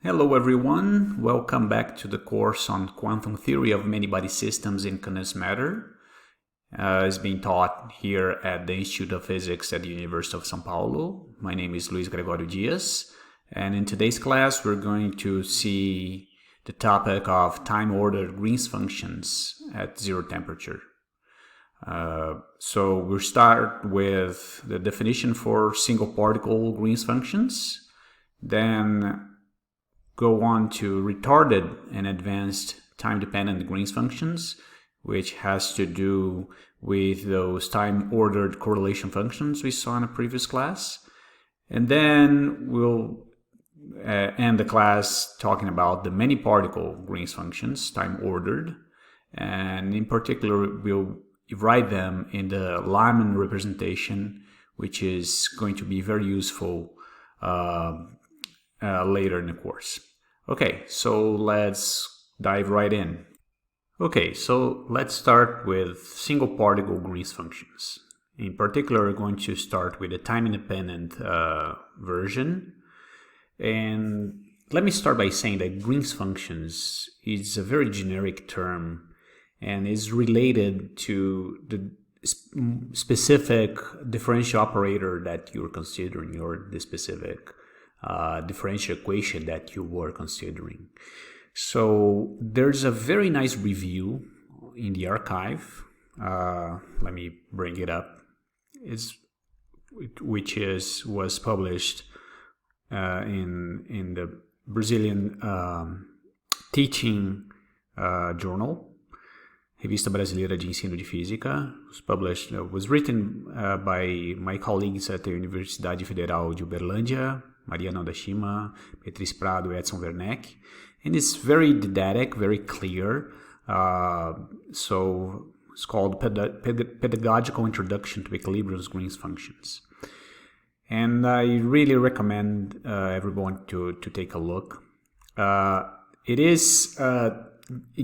Hello everyone, welcome back to the course on quantum theory of many-body systems in condensed matter. It's being taught here at the Institute of Physics at the University of São Paulo. My name is Luis Gregorio Dias, and in today's class we're going to see the topic of time-ordered Green's functions at zero temperature. So we'll start with the definition for single particle Green's functions, then go on to retarded and advanced time-dependent Green's functions, which has to do with those time-ordered correlation functions we saw in a previous class. And then we'll end the class talking about the many-particle Green's functions, time-ordered, and in particular we'll write them in the Lehmann representation, which is going to be very useful later in the course. Okay, so let's dive right in. Okay, so let's start with single particle Green's functions. In particular, we're going to start with a time-independent version. And let me start by saying that Green's functions is a very generic term and is related to the specific differential operator that you're considering, or the specific differential equation that you were considering. So there's a very nice review in the archive. Let me bring it up. Which was published in the Brazilian teaching journal, Revista Brasileira de Ensino de Física. Was written by my colleagues at the Universidade Federal de Uberlândia, Mariana Odashima, Beatriz Prado, Edson Werneck, and it's very didactic, very clear. So it's called Pedagogical Introduction to Equilibrium Green's Functions. And I really recommend everyone to take a look. It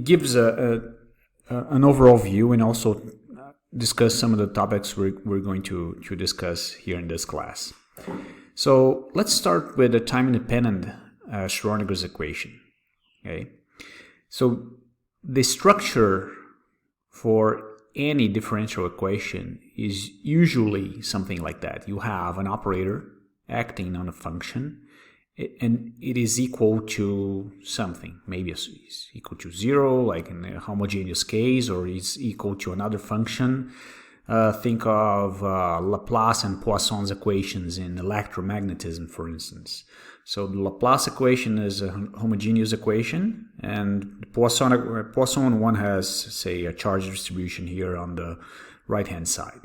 gives an overall view and also discuss some of the topics we're going to discuss here in this class. So let's start with the time-independent Schrödinger's equation. Okay, so the structure for any differential equation is usually something like that. You have an operator acting on a function, and it is equal to something. Maybe it's equal to 0, like in a homogeneous case, or it's equal to another function. Think of Laplace and Poisson's equations in electromagnetism, for instance. So the Laplace equation is a homogeneous equation, and the Poisson one has, say, a charge distribution here on the right-hand side.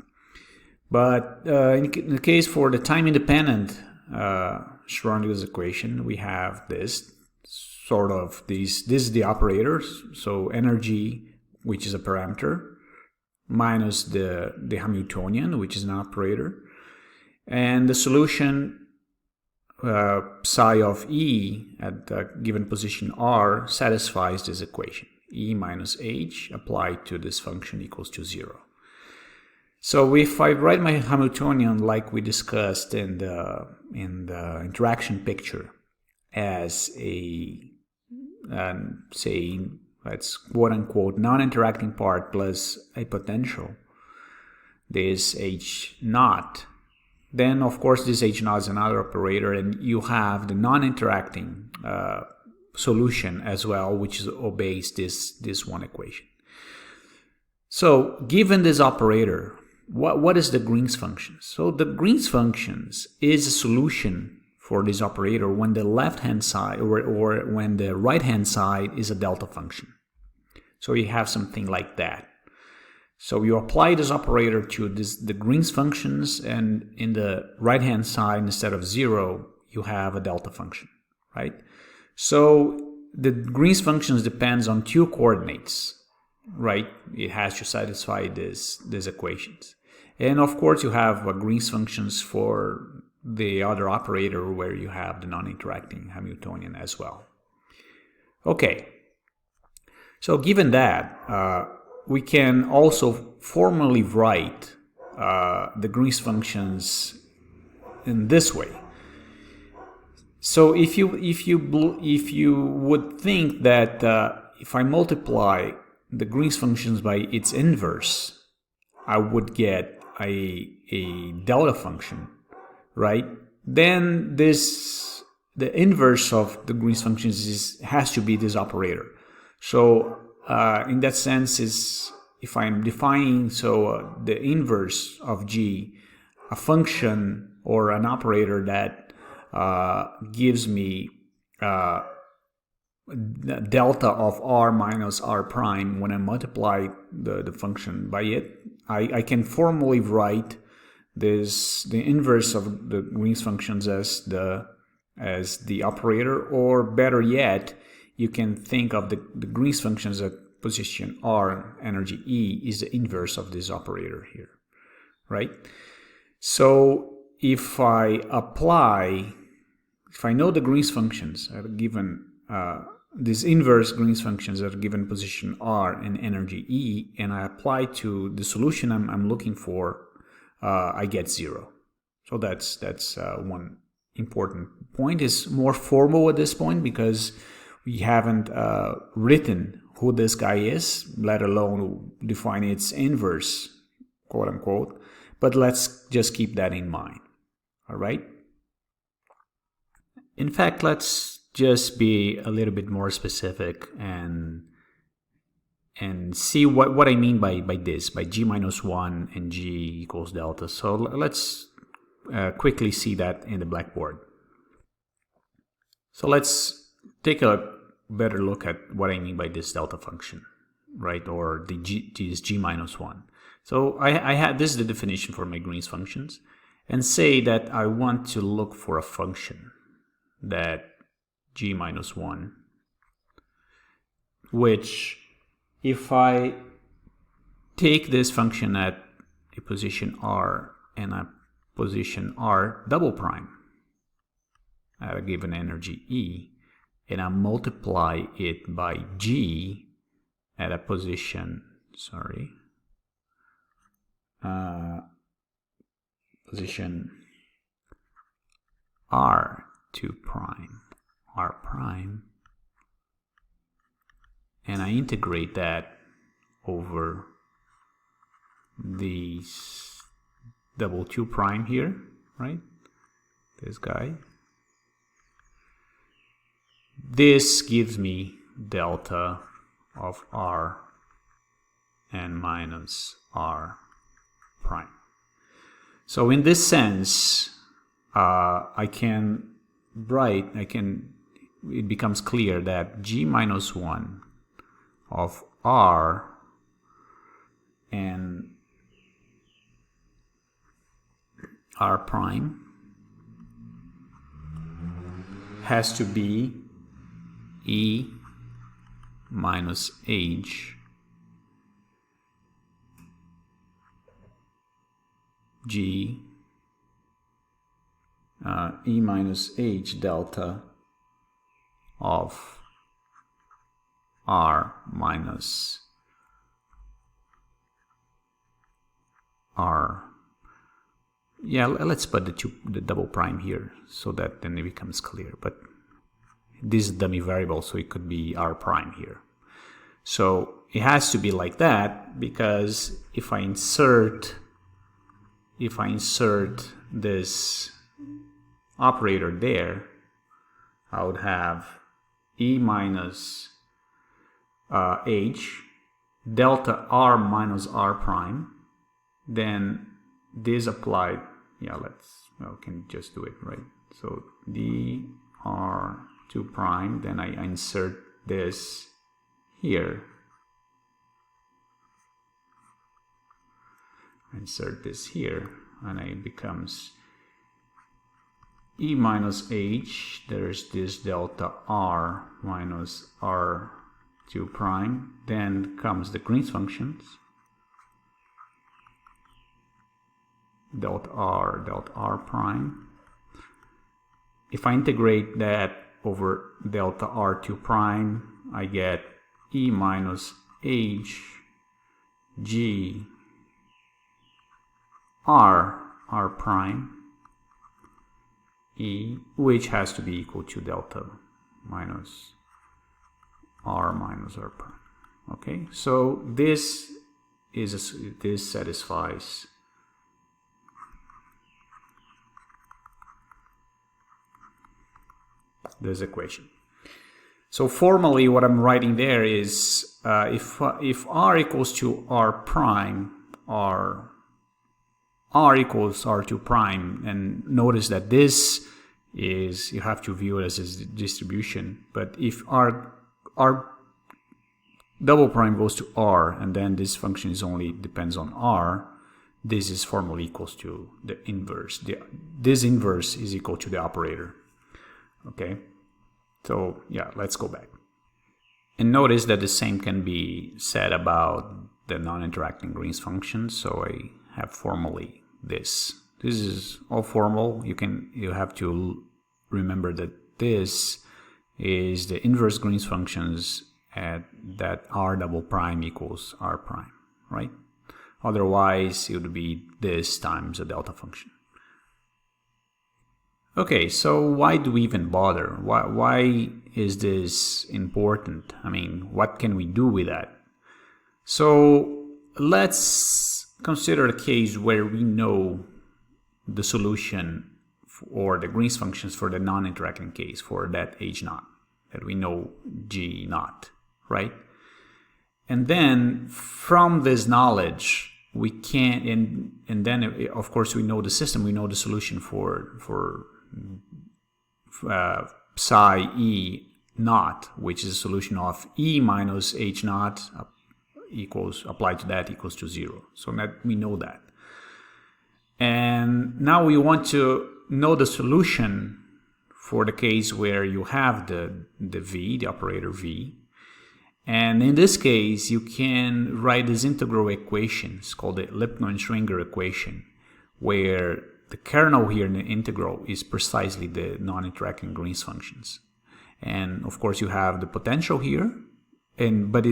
But in the case for the time-independent Schrödinger's equation, we have this is the operator, so energy, which is a parameter, minus the Hamiltonian, which is an operator, and the solution psi of E at a given position R satisfies this equation. E minus H applied to this function equals to 0. So if I write my Hamiltonian like we discussed in the interaction picture as say, let's quote-unquote non-interacting part plus a potential, this H naught, then of course this H naught is another operator, and you have the non-interacting solution as well, which obeys this one equation. So given this operator, what is the Green's function? So the Green's functions is a solution for this operator when the left-hand side or when the right-hand side is a delta function. So you have something like that. So you apply this operator to the Green's functions, and in the right-hand side, instead of 0, you have a delta function, right? So the Green's functions depends on two coordinates, right? It has to satisfy these equations. And of course, you have Green's functions for the other operator where you have the non-interacting Hamiltonian as well. Okay. So given that, we can also formally write the Green's functions in this way. So if you would think that if I multiply the Green's functions by its inverse, I would get a delta function, right? Then the inverse of the Green's functions has to be this operator. So in that sense, if I'm defining the inverse of G, a function or an operator that gives me delta of r minus r prime when I multiply the function by it, I can formally write the inverse of the Green's functions as the operator, or better yet, you can think of the Green's functions at position r, energy E, is the inverse of this operator here, right? So if I know the Green's functions at a given these inverse Green's functions at a given position r and energy E, and I apply to the solution I'm looking for, I get 0. So that's one important point. Is more formal at this point because we haven't written who this guy is, let alone define its inverse, quote unquote. But let's just keep that in mind. All right. In fact, let's just be a little bit more specific and see what I mean by this, by G minus 1 and G equals delta. So let's quickly see that in the blackboard. So let's take a better look at what I mean by this delta function, right? Or this G minus 1. So I had this is the definition for my Green's functions, and say that I want to look for a function that G minus 1, which if I take this function at a position r and a position r double prime at a given energy E, and I multiply it by G at a position, position R2 prime, R prime, and I integrate that over these double 2 prime here, right? This guy. This gives me delta of R and minus R prime. So in this sense, it becomes clear that G minus 1 of R and R prime has to be E minus H G E minus H delta of R minus R. Yeah, let's put the double prime here so that then it becomes clear. But this is dummy variable, so it could be R prime here. So it has to be like that because if I insert this operator there, I would have E minus H delta R minus R prime. Then this applied, we can just do it, right? So D R2 prime, then I insert this here. Insert this here, and it becomes E minus H, there's this delta R minus R2 prime, then comes the Green's functions, delta R prime. If I integrate that over delta R2 prime, I get E minus H G R prime E, which has to be equal to delta minus R minus R prime. Okay, so this satisfies this equation. So formally, what I'm writing there is if R equals to R prime, R equals R2 prime, and notice that this is, you have to view it as a distribution, but if R double prime goes to R, and then this function is only depends on R, this is formally equals to the inverse. This inverse is equal to the operator. Okay, so yeah, let's go back. And notice that the same can be said about the non-interacting Green's function. So I have formally this. This is all formal. You have to remember that this is the inverse Green's functions at that R double prime equals R prime, right? Otherwise, it would be this times a delta function. Okay, so why do we even bother? Why is this important? I mean, what can we do with that? So let's consider a case where we know the solution or the Green's functions for the non-interacting case, for that H naught, that we know G naught, right? And then from this knowledge, we can, and then of course we know the system, we know the solution for psi E naught, which is a solution of E minus H naught equals, applied to that equals to 0. So that we know that. And now we want to know the solution for the case where you have the V, the operator V. And in this case, you can write this integral equation. It's called the Lippmann-Schwinger equation, where the kernel here in the integral is precisely the non-interacting Green's functions. And of course, you have the potential here, but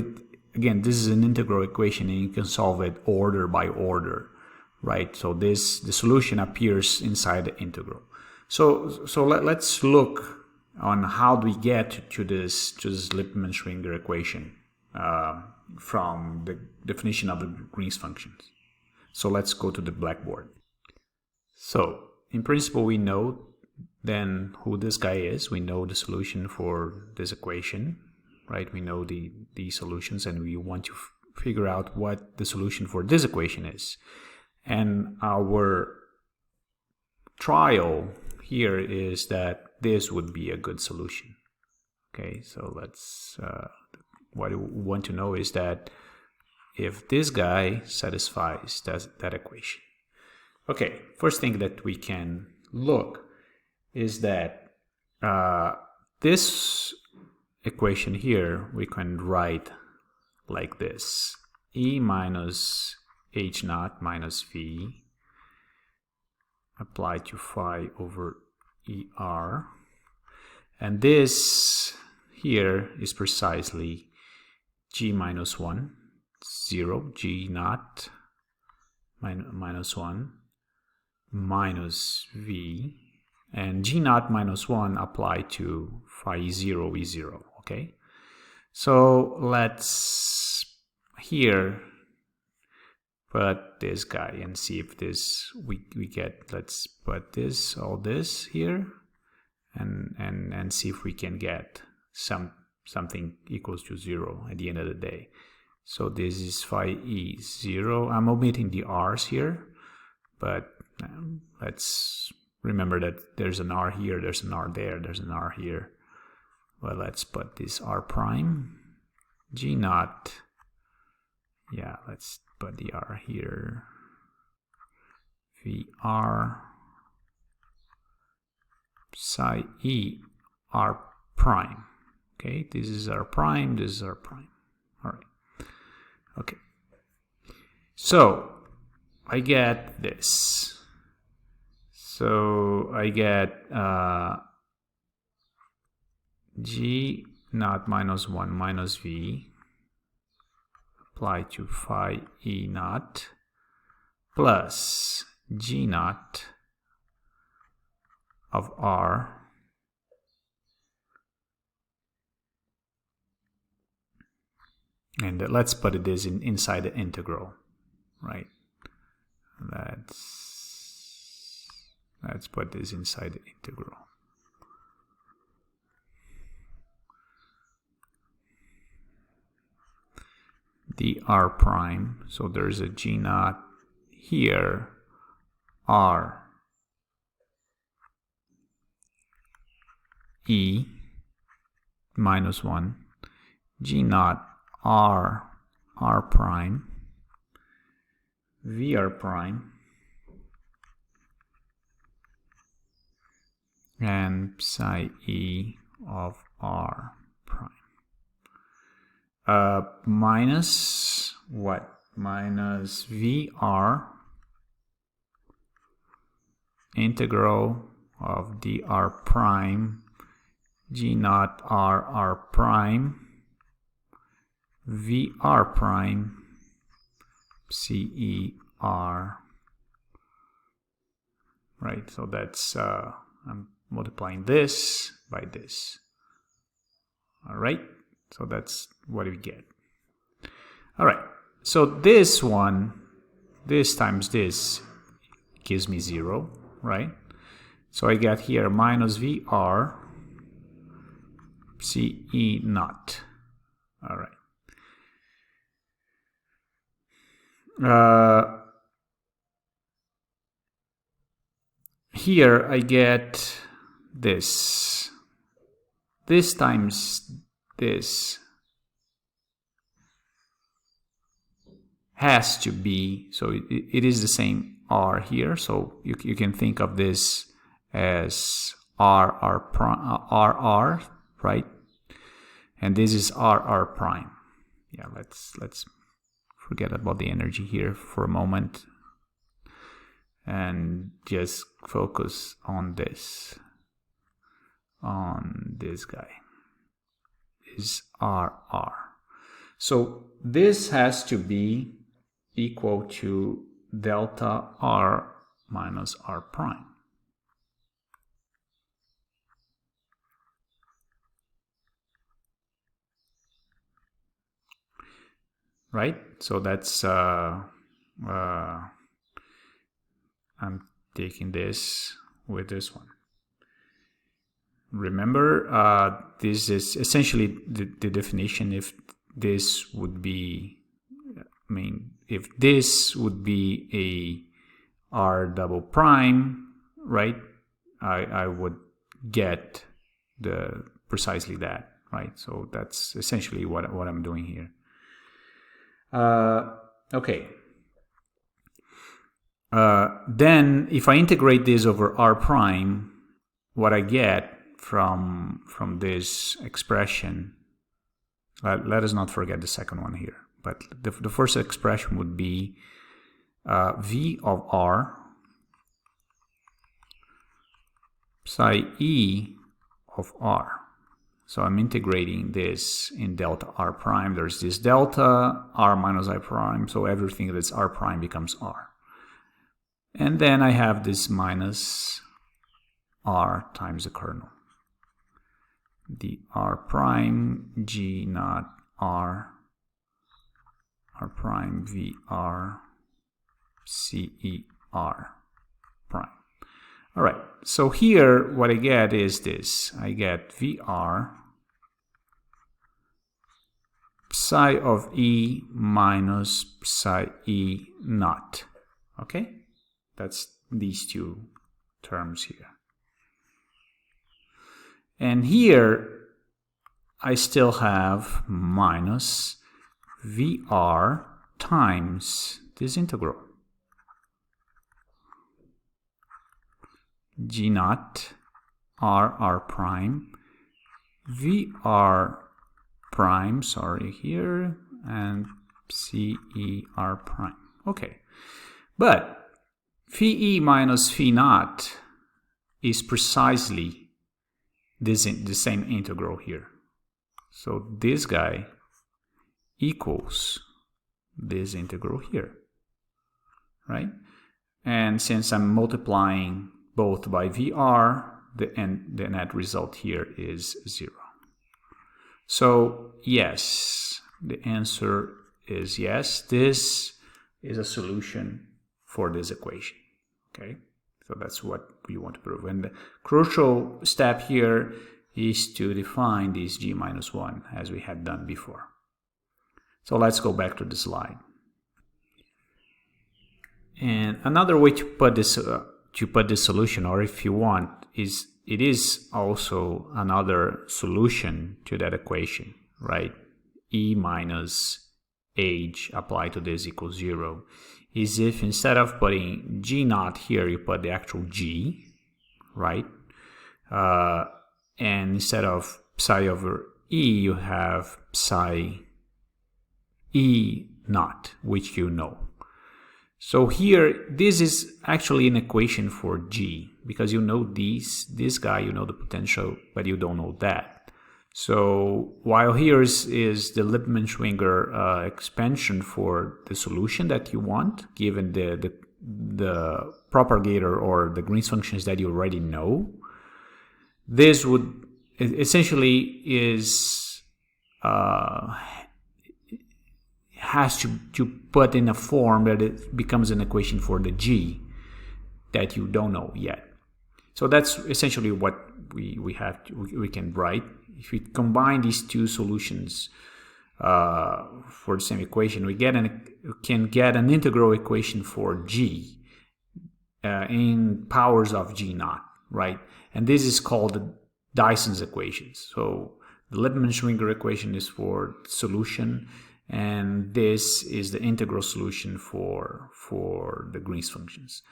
again, this is an integral equation, and you can solve it order by order, right? So the solution appears inside the integral. So let's look on how do we get to this Lippmann-Schwinger equation from the definition of the Green's functions. So let's go to the blackboard. So in principle, we know then who this guy is. We know the solution for this equation, right? We know the solutions, and we want to figure out what the solution for this equation is. And our trial here is that this would be a good solution. Okay, so let's, what we want to know is that if this guy satisfies that equation. Okay, first thing that we can look is that this equation here we can write like this: E minus H naught minus V applied to phi over ER. And this here is precisely G minus 1, 0, G naught minus 1 minus V, and G naught minus 1 applied to phi 0 E0, okay? So let's here put this guy and see if this we get, let's put this, all this here, and see if we can get something equals to 0 at the end of the day. So this is phi E0. I'm omitting the R's here, but let's remember that there's an R here, there's an R there, there's an R here. Well, let's put this R prime, G naught, yeah, let's put the R here, VR, psi E R prime. Okay, this is R prime, this is R prime. All right. Okay. So I get this. So I get G naught minus 1 minus V applied to phi E naught plus G naught of R and let's put this inside the integral, right? Let's put this inside the integral. dr prime, so there's a g naught here, r e minus 1, g naught r prime, vr prime, and psi e of r prime. Minus what? Minus vr integral of dr prime g naught r prime vr prime cer, right? So that's I'm multiplying this by this. All right, so that's what we get. All right, so this one, this times this gives me 0, right? So I get here minus vr ce naught. All right. Here I get this times this has to be, so it is the same r here, so you can think of this as r prime, right? And this is r prime. Yeah, let's forget about the energy here for a moment and just focus on this guy. Is RR. So this has to be equal to delta R minus R prime. Right? So that's I'm taking this with this one. Remember, this is essentially the definition. If this would be, if this would be a R double prime, right? I would get precisely that, right? So that's essentially what I'm doing here. Okay. Then if I integrate this over R prime, what I get from this expression, let us not forget the second one here, but the first expression would be V of R psi E of R. So I'm integrating this in delta R prime. There's this delta R minus I prime, so everything that's R prime becomes R. And then I have this minus R times the kernel. The R prime G naught R prime VR CER prime. All right, so here what I get is this. I get VR psi of E minus psi E naught. Okay, that's these two terms here. And here I still have minus VR times this integral. G naught R prime VR prime, sorry, here, and CER prime. Okay, but phi E minus phi naught is precisely the same integral here. So this guy equals this integral here, right? And since I'm multiplying both by VR, the net result here is 0. So yes, the answer is yes. This is a solution for this equation. Okay, so that's what we want to prove. And the crucial step here is to define this g minus 1 as we had done before. So let's go back to the slide. And another way to put this solution, or if you want, is it is also another solution to that equation, right? E minus h applied to this equals 0 is if instead of putting g naught here, you put the actual g, right? And instead of psi over e, you have psi e naught, which you know. So here, this is actually an equation for g, because you know this guy, you know the potential, but you don't know that. So while here is the Lippmann-Schwinger expansion for the solution that you want, given the propagator or the Green's functions that you already know, this would essentially has to put in a form that it becomes an equation for the g that you don't know yet. So that's essentially what we can write. If we combine these two solutions for the same equation, we can get an integral equation for g in powers of g naught, right? And this is called the Dyson's equation. So the Lippmann-Schwinger equation is for solution, and this is the integral solution for the Green's functions.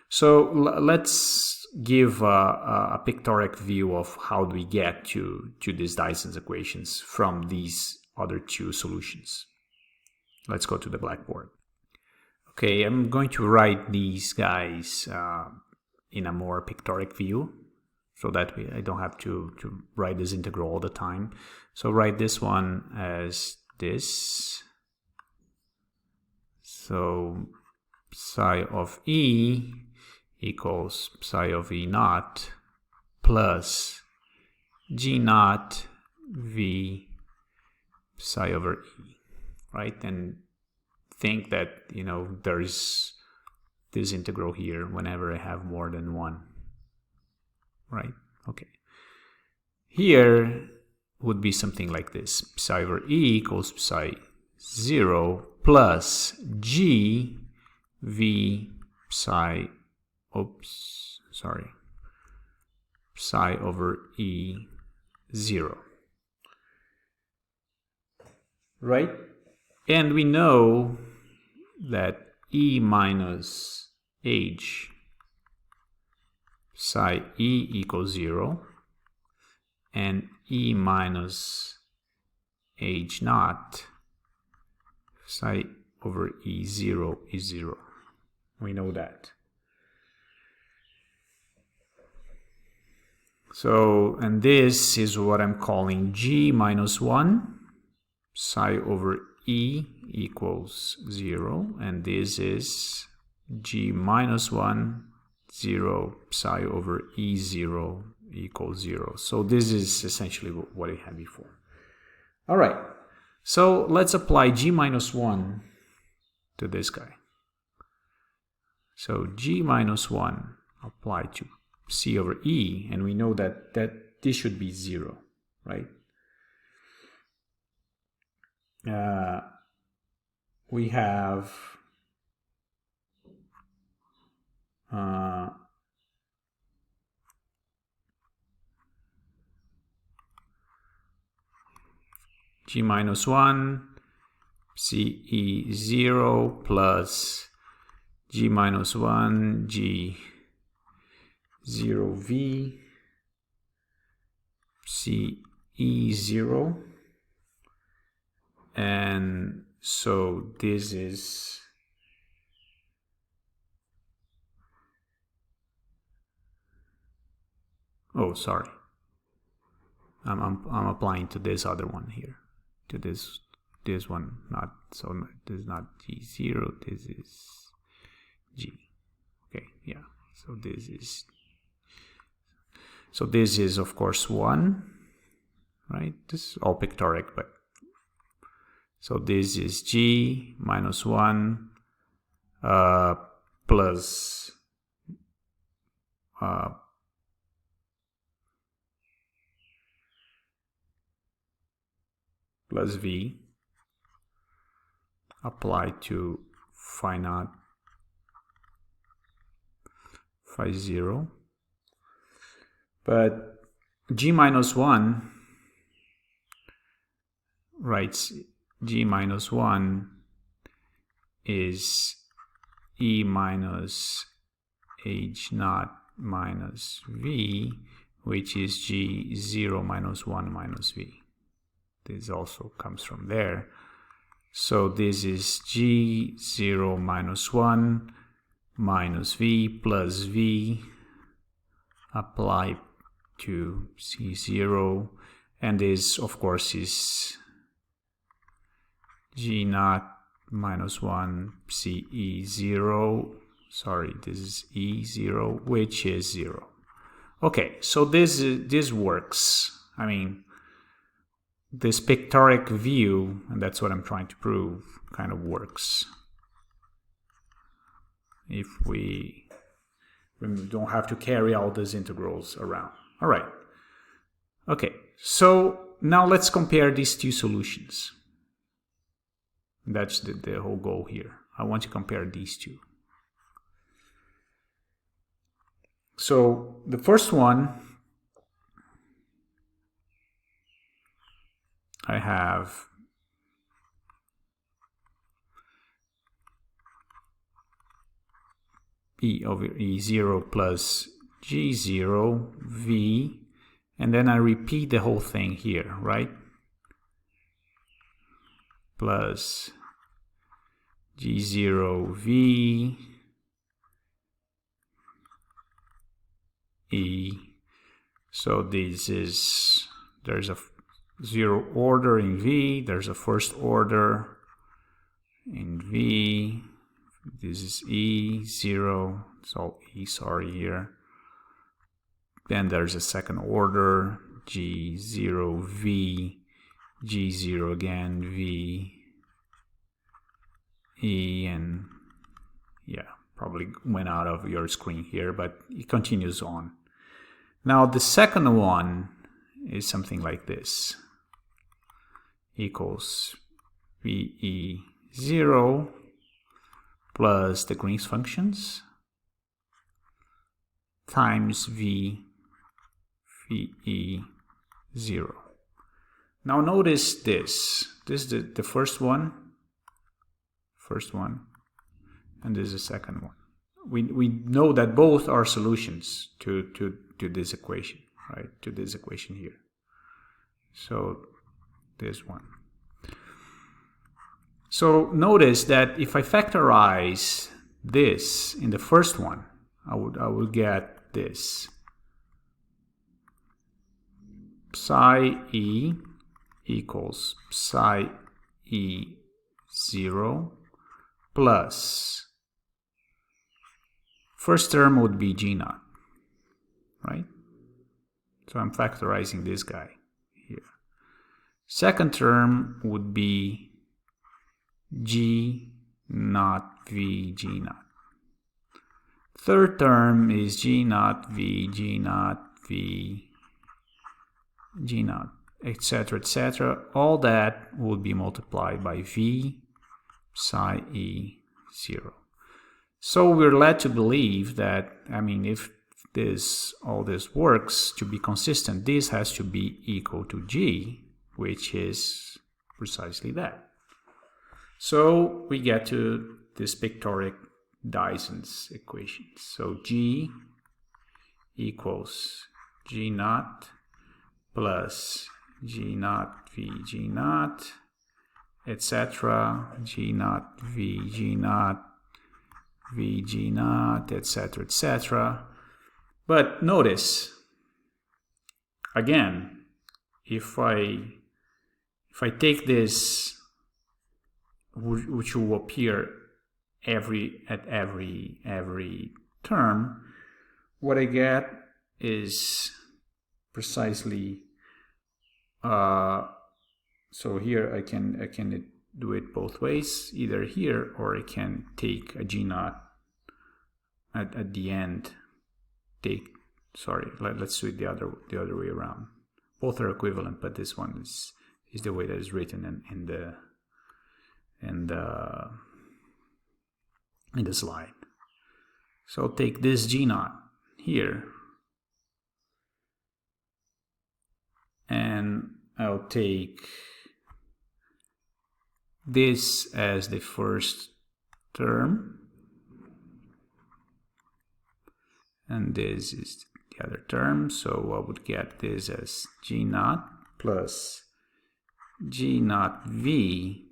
So let's give a pictorial view of how do we get to these Dyson's equations from these other two solutions. Let's go to the blackboard. Okay, I'm going to write these guys in a more pictorial view, so that I don't have to write this integral all the time. So write this one as this. So psi of e equals psi of e naught plus g naught v psi over e, right? And think that, you know, there is this integral here whenever I have more than one, right? Okay. Here would be something like this. Psi over e equals psi 0 plus g v psi, psi over e 0. Right? And we know that e minus h psi e equals 0, and e minus h naught psi over e 0 is 0. We know that. So, and this is what I'm calling g minus 1 psi over e equals 0, and this is g minus 1 0 psi over e 0 equals 0. So this is essentially what we had before. All right, so let's apply g minus 1 to this guy. So g minus 1 applied to c over e, and we know that this should be 0, right? We have g minus 1 ce 0 plus g minus 1 g 0 v ce 0, and so this is I'm applying to this other one here, to this one, not so this is not g0, this is g. Okay, yeah, so this is, So this is of course 1, right? This is all pictorial, but so this is G minus 1 plus plus V applied to phi naught, phi 0. But G minus 1 writes G minus 1 is E minus H naught minus V, which is G0 minus 1 minus V. This also comes from there. So this is G0 minus 1 minus V plus V applied to C0, and this of course is G naught minus 1 CE0, sorry, this is E0, which is 0. Okay, so this works. I mean, this pictorial view, and that's what I'm trying to prove, kind of works. If we don't have to carry all these integrals around. All right. Okay, so now let's compare these two solutions. That's the whole goal here. I want to compare these two. So the first one, I have E over E0 plus G0 V, and then I repeat the whole thing here, right? Plus G0 V E. So this is, there's a 0 order in V, there's a first order in V, this is E0, it's all E, sorry, here. Then there's a second order, G0 V, G0 again, V, E, and yeah, probably went out of your screen here, but it continues on. Now the second one is something like this, equals VE0 plus the Green's functions times VE0. Now notice this. This is the first one, and this is the second one. We know that both are solutions to this equation, right? To this equation here. So this one. So notice that if I factorize this in the first one, I would get this. Psi E equals psi E0 plus, first term would be G naught, right? So I'm factorizing this guy here. Second term would be G naught V G naught. Third term is G naught V G naught V G naught, etc., etc. All that would be multiplied by V psi E0. So we're led to believe that, I mean, if all this works to be consistent, this has to be equal to G, which is precisely that. So we get to this pictorial Dyson's equation. So G equals G naught plus G naught V G naught, etc. G naught V G naught V G naught, etc., etc. But notice again, if I take this, which will appear at every term, what I get is precisely. So here I can do it both ways, either here, or I can take a G naught at the end. Let's do it the other way around. Both are equivalent, but this one is the way that is written in the slide. So I'll take this G naught here, and I'll take this as the first term, and this is the other term. So I would get this as G naught plus G naught V,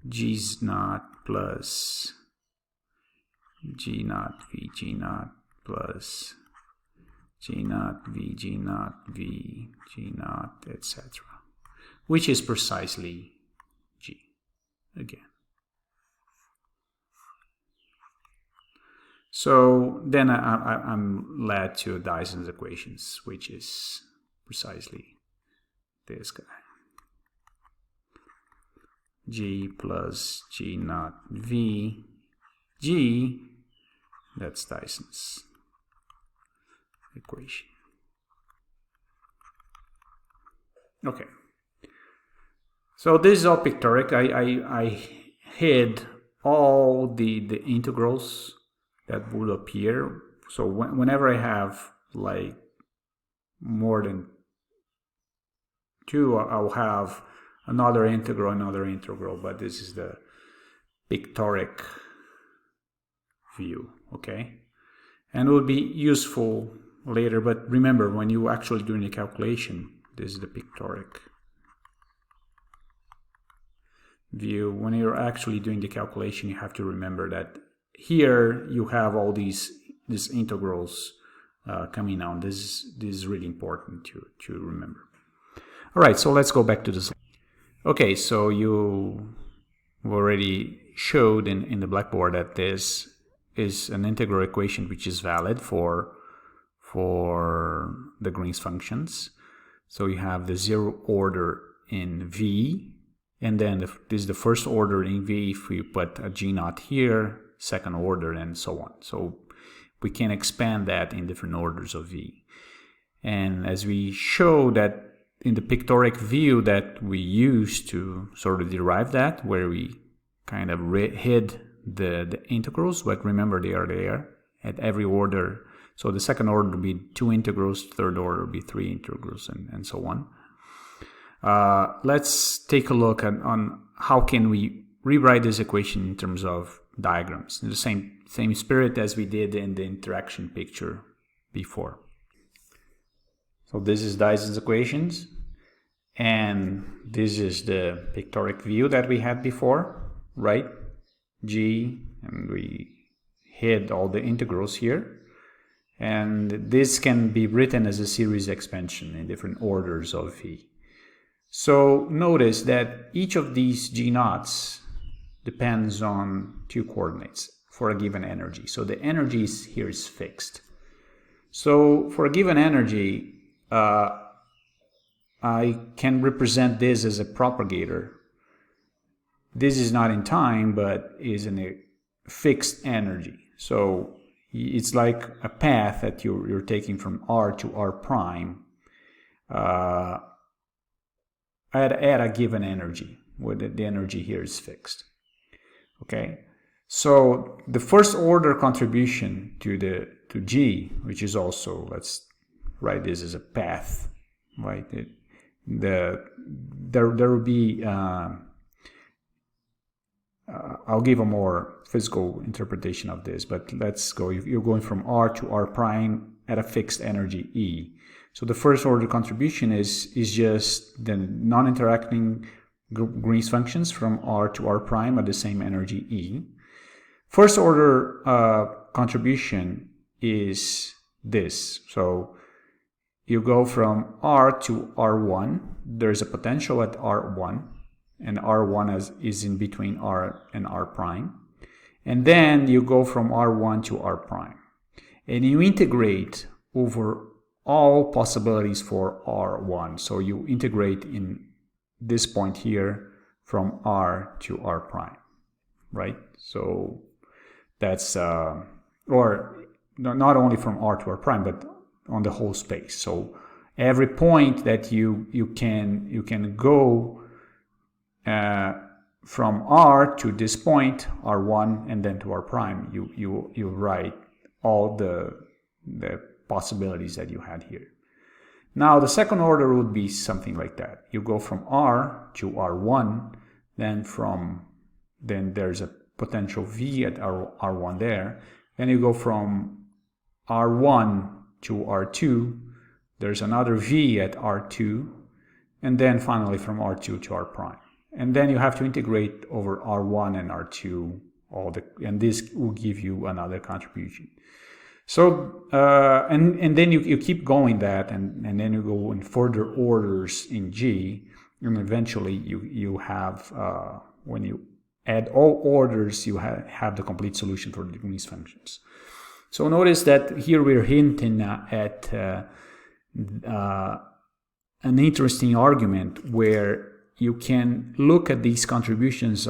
G naught plus G naught V, G naught plus G naught V, G naught V, G naught, etc., which is precisely G again. So then I'm led to Dyson's equations, which is precisely this guy. G plus G naught V, G, that's Dyson's equation. Okay. So this is all pictorial. I hid all the integrals that would appear. So whenever I have like more than two, I'll have another integral, but this is the pictorial view, okay? And it will be useful later, but remember, when you actually doing the calculation, this is the pictorial view. When you're actually doing the calculation, you have to remember that here you have all these integrals coming out. This is really important to remember. All right, so let's go back to this. Okay, so you already showed in the blackboard that this is an integral equation which is valid for the Green's functions. So you have the zero order in V, and then this is the first order in V if we put a G naught here, second order, and so on. So we can expand that in different orders of V. And as we show that in the pictorial view that we use to sort of derive that, where we kind of hid the integrals, but remember they are there at every order. So the second order would be 2 integrals, third order would be 3 integrals, and so on. Let's take a look on how can we rewrite this equation in terms of diagrams, in the same spirit as we did in the interaction picture before. So this is Dyson's equations, and this is the pictorial view that we had before, right? G, and we hid all the integrals here. And this can be written as a series expansion in different orders of V. So notice that each of these G naughts depends on 2 coordinates for a given energy. So the energy here is fixed. So for a given energy, I can represent this as a propagator. This is not in time, but is in a fixed energy. So it's like a path that you're taking from R to R prime at a given energy, where the energy here is fixed. Okay, so the first order contribution to G, which is also, let's write this as a path, right? There will be I'll give a more physical interpretation of this, but let's go. You're going from R to R prime at a fixed energy E. So the first order contribution is just the non-interacting Green's functions from R to R prime at the same energy E. First order contribution is this. So you go from R to R1. There's a potential at R1. And R1 is in between R and R prime. And then you go from R1 to R prime. And you integrate over all possibilities for R1. So you integrate in this point here from R to R prime, right? So that's, or not only from R to R prime, but on the whole space. So every point that you can go from R to this point, R1, and then to R prime, you write all the possibilities that you had here. Now the second order would be something like that. You go from R to R1, then there's a potential V at R1 there. Then you go from R1 to R2, there's another V at R2, and then finally from R2 to R prime. And then you have to integrate over R1 and R2, and this will give you another contribution. So, and then you keep going that, and then you go in further orders in G, and eventually you have, when you add all orders, you have the complete solution for the Green's functions. So notice that here we're hinting at an interesting argument where you can look at these contributions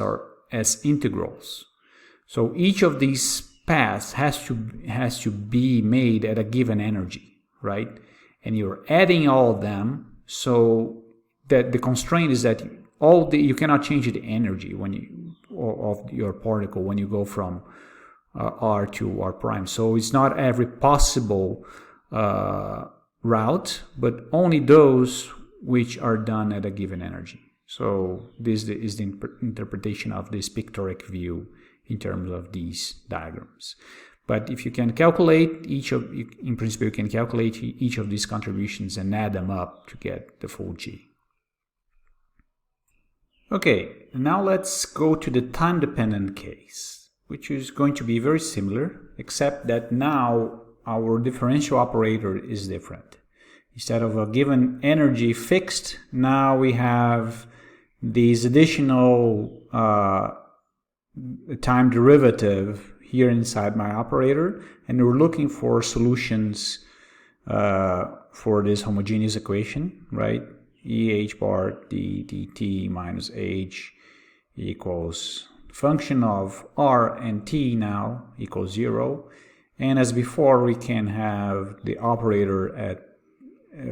as integrals. So each of these paths has to be made at a given energy, right? And you're adding all of them, so that the constraint is that you cannot change the energy of your particle when you go from R to R prime. So it's not every possible route, but only those which are done at a given energy. So this is the interpretation of this pictorial view in terms of these diagrams. But if you can calculate in principle, you can calculate each of these contributions and add them up to get the full G. Okay, now let's go to the time-dependent case, which is going to be very similar, except that now our differential operator is different. Instead of a given energy fixed, now we have these additional time derivative here inside my operator, and we're looking for solutions for this homogeneous equation, right? EH bar dt minus h equals function of r and t now equals 0. And as before, we can have the operator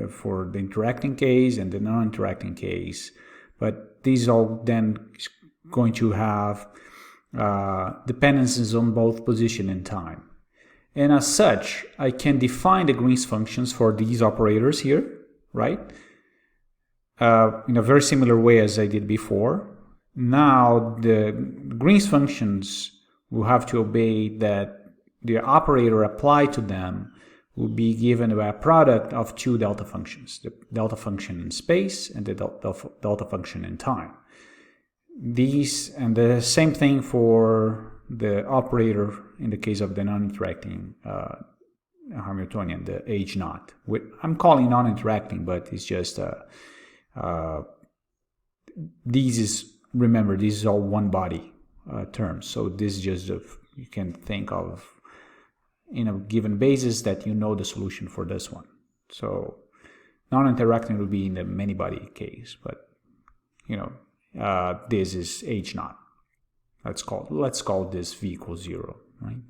for the interacting case and the non-interacting case, but these are then going to have dependencies on both position and time. And as such, I can define the Green's functions for these operators here, right? In a very similar way as I did before. Now the Green's functions will have to obey that the operator applied to them will be given by a product of two delta functions, the delta function in space and the delta function in time. These, and the same thing for the operator in the case of the non-interacting Hamiltonian, the H naught. I'm calling non-interacting, but it's just remember, these is all one body terms. So this is just you can think of in a given basis that you know the solution for this one. So non-interacting will be in the many body case, but this is H naught. Let's call this V equals 0, right?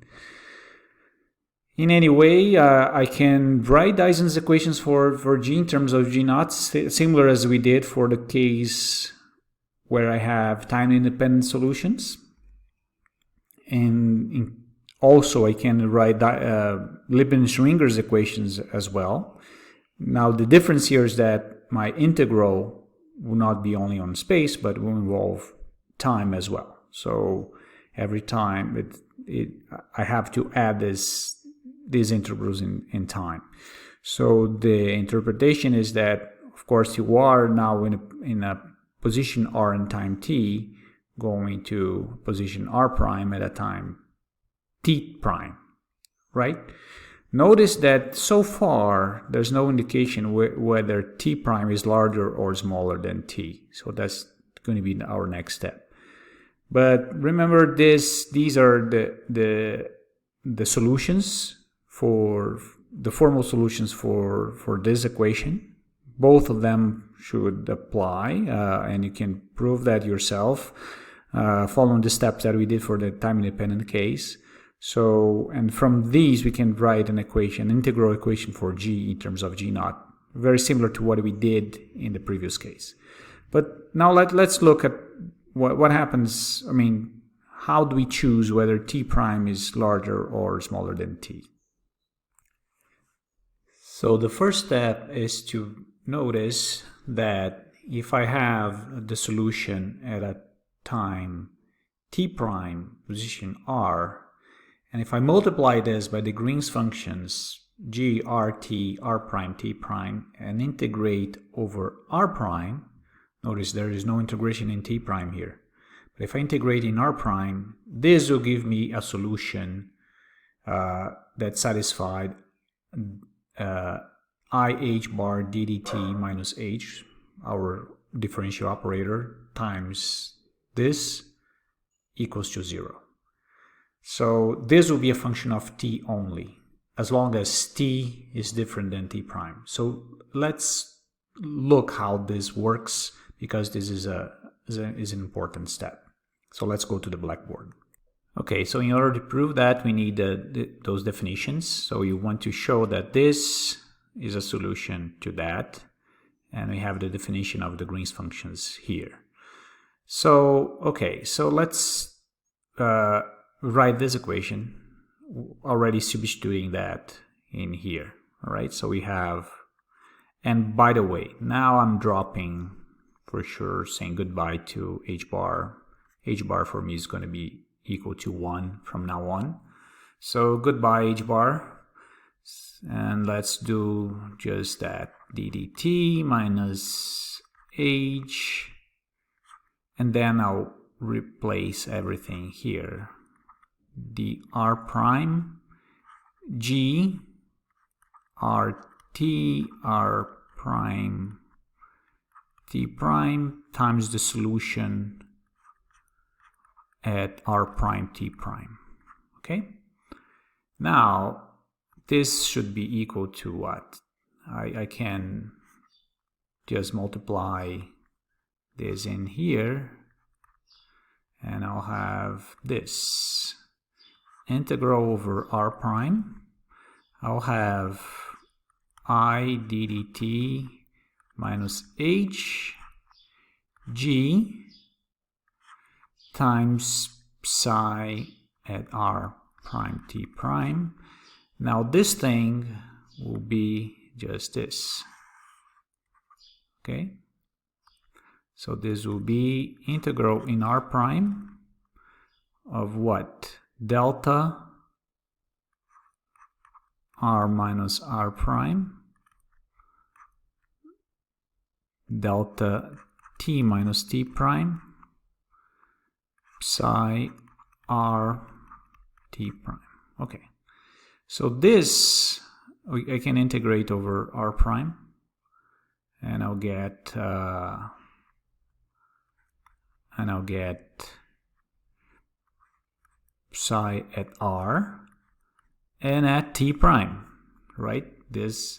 In any way, I can write Dyson's equations for G in terms of G naught, similar as we did for the case where I have time-independent solutions. And also, I can write Lippmann-Schwinger's equations as well. Now, the difference here is that my integral will not be only on space, but will involve time as well. So every time I have to add these integrals in time. So the interpretation is that, of course, you are now in a position r in time t, going to position r prime at a time t prime, right? Notice that so far there's no indication whether t prime is larger or smaller than t. So that's going to be our next step. But remember, these are the solutions for the formal solutions for this equation. Both of them should apply, and you can prove that yourself following the steps that we did for the time-independent case. So, and from these we can write an equation, integral equation for g in terms of g naught, very similar to what we did in the previous case. But now let's look at what happens. I mean, how do we choose whether t prime is larger or smaller than t? So the first step is to notice that if I have the solution at a time t prime position r, and if I multiply this by the Green's functions g r t r prime t prime and integrate over r prime, notice there is no integration in t prime here. But if I integrate in r prime, this will give me a solution that satisfied I h bar ddt minus h, our differential operator, times this equals to 0. So this will be a function of t only, as long as t is different than t prime. So let's look how this works, because this is an important step. So let's go to the blackboard. Okay, so in order to prove that, we need those definitions. So you want to show that this is a solution to that, and we have the definition of the Green's functions here. So, okay, so let's write this equation, already substituting that in here. All right, so we have, and by the way, now I'm dropping for sure, saying goodbye to h bar. H bar for me is going to be equal to 1 from now on. So goodbye h bar, and let's do just that, ddt minus h, and then I'll replace everything here. dr prime g rt r prime t prime times the solution at r prime t prime. Okay, now this should be equal to what? I can just multiply this in here, and I'll have this integral over r prime. I'll have I ddt minus h g times psi at r prime t prime. Now this thing will be just this. Okay, so this will be integral in r prime of what? Delta r minus r prime delta t minus t prime psi r t prime. Okay, so this I can integrate over r prime, and I'll get psi at r and at t prime, right? This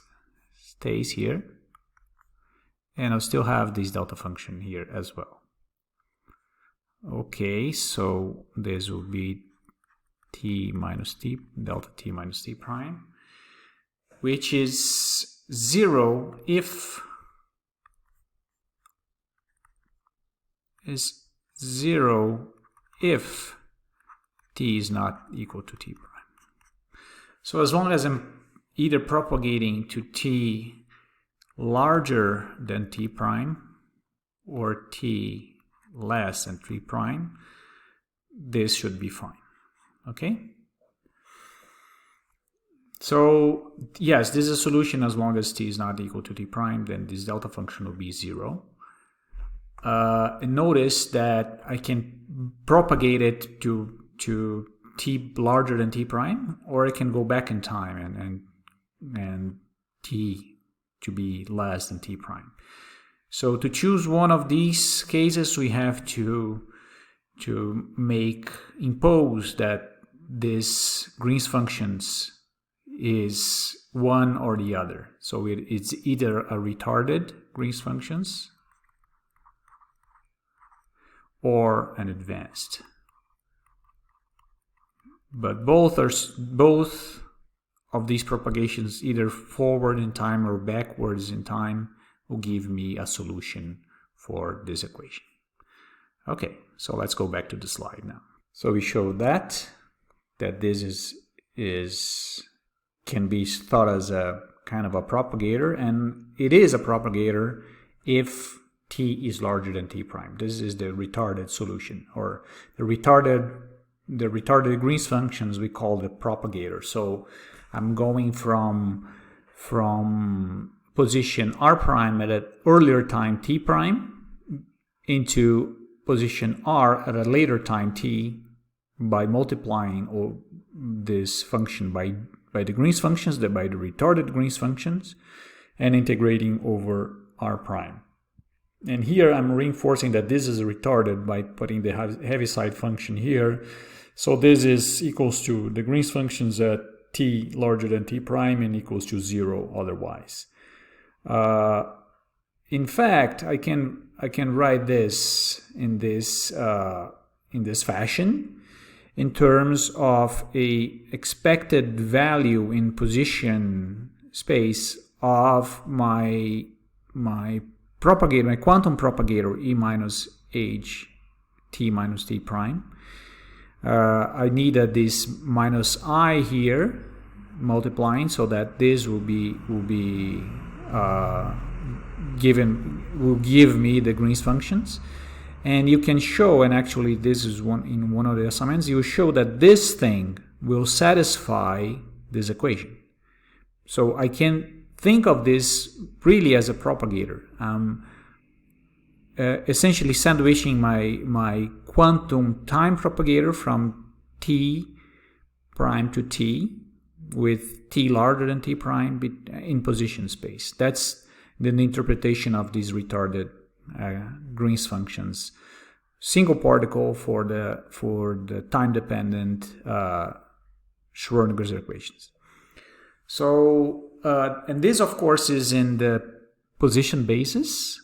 stays here, and I'll still have this delta function here as well. Okay, so this will be t minus t, delta t minus t prime, which is 0 if t is not equal to t prime. So as long as I'm either propagating to t larger than t prime or t less than t prime, this should be fine. Okay? So yes, this is a solution as long as t is not equal to t prime, then this delta function will be 0. And notice that I can propagate it to t larger than t prime, or I can go back in time and t to be less than t prime. So to choose one of these cases, we have to impose that this Green's functions is one or the other. So it's either a retarded Green's functions or an advanced. But both of these propagations, either forward in time or backwards in time, will give me a solution for this equation. Okay, so let's go back to the slide now. So we showed that this can be thought as a kind of a propagator, and it is a propagator if t is larger than t prime. This is the retarded solution, or the retarded Green's functions we call the propagator. So I'm going from position r prime at an earlier time t prime into position r at a later time t by multiplying this function by the Green's functions, by the retarded Green's functions, and integrating over r prime. And here I'm reinforcing that this is retarded by putting the Heaviside function here. So this is equals to the Green's functions at t larger than t prime and equals to 0 otherwise. In fact, I can write this in this fashion in terms of a expected value in position space of my propagator, my quantum propagator E minus h t minus t prime. I needed this minus I here multiplying so that this will give me the Green's functions. And you can show, and actually this is in one of the assignments, you show that this thing will satisfy this equation. So I can think of this really as a propagator. Essentially sandwiching my quantum time propagator from t prime to t with t larger than t prime in position space. That's the interpretation of these retarded Green's functions. Single particle for the time-dependent Schrödinger's equations. So, and this of course is in the position basis.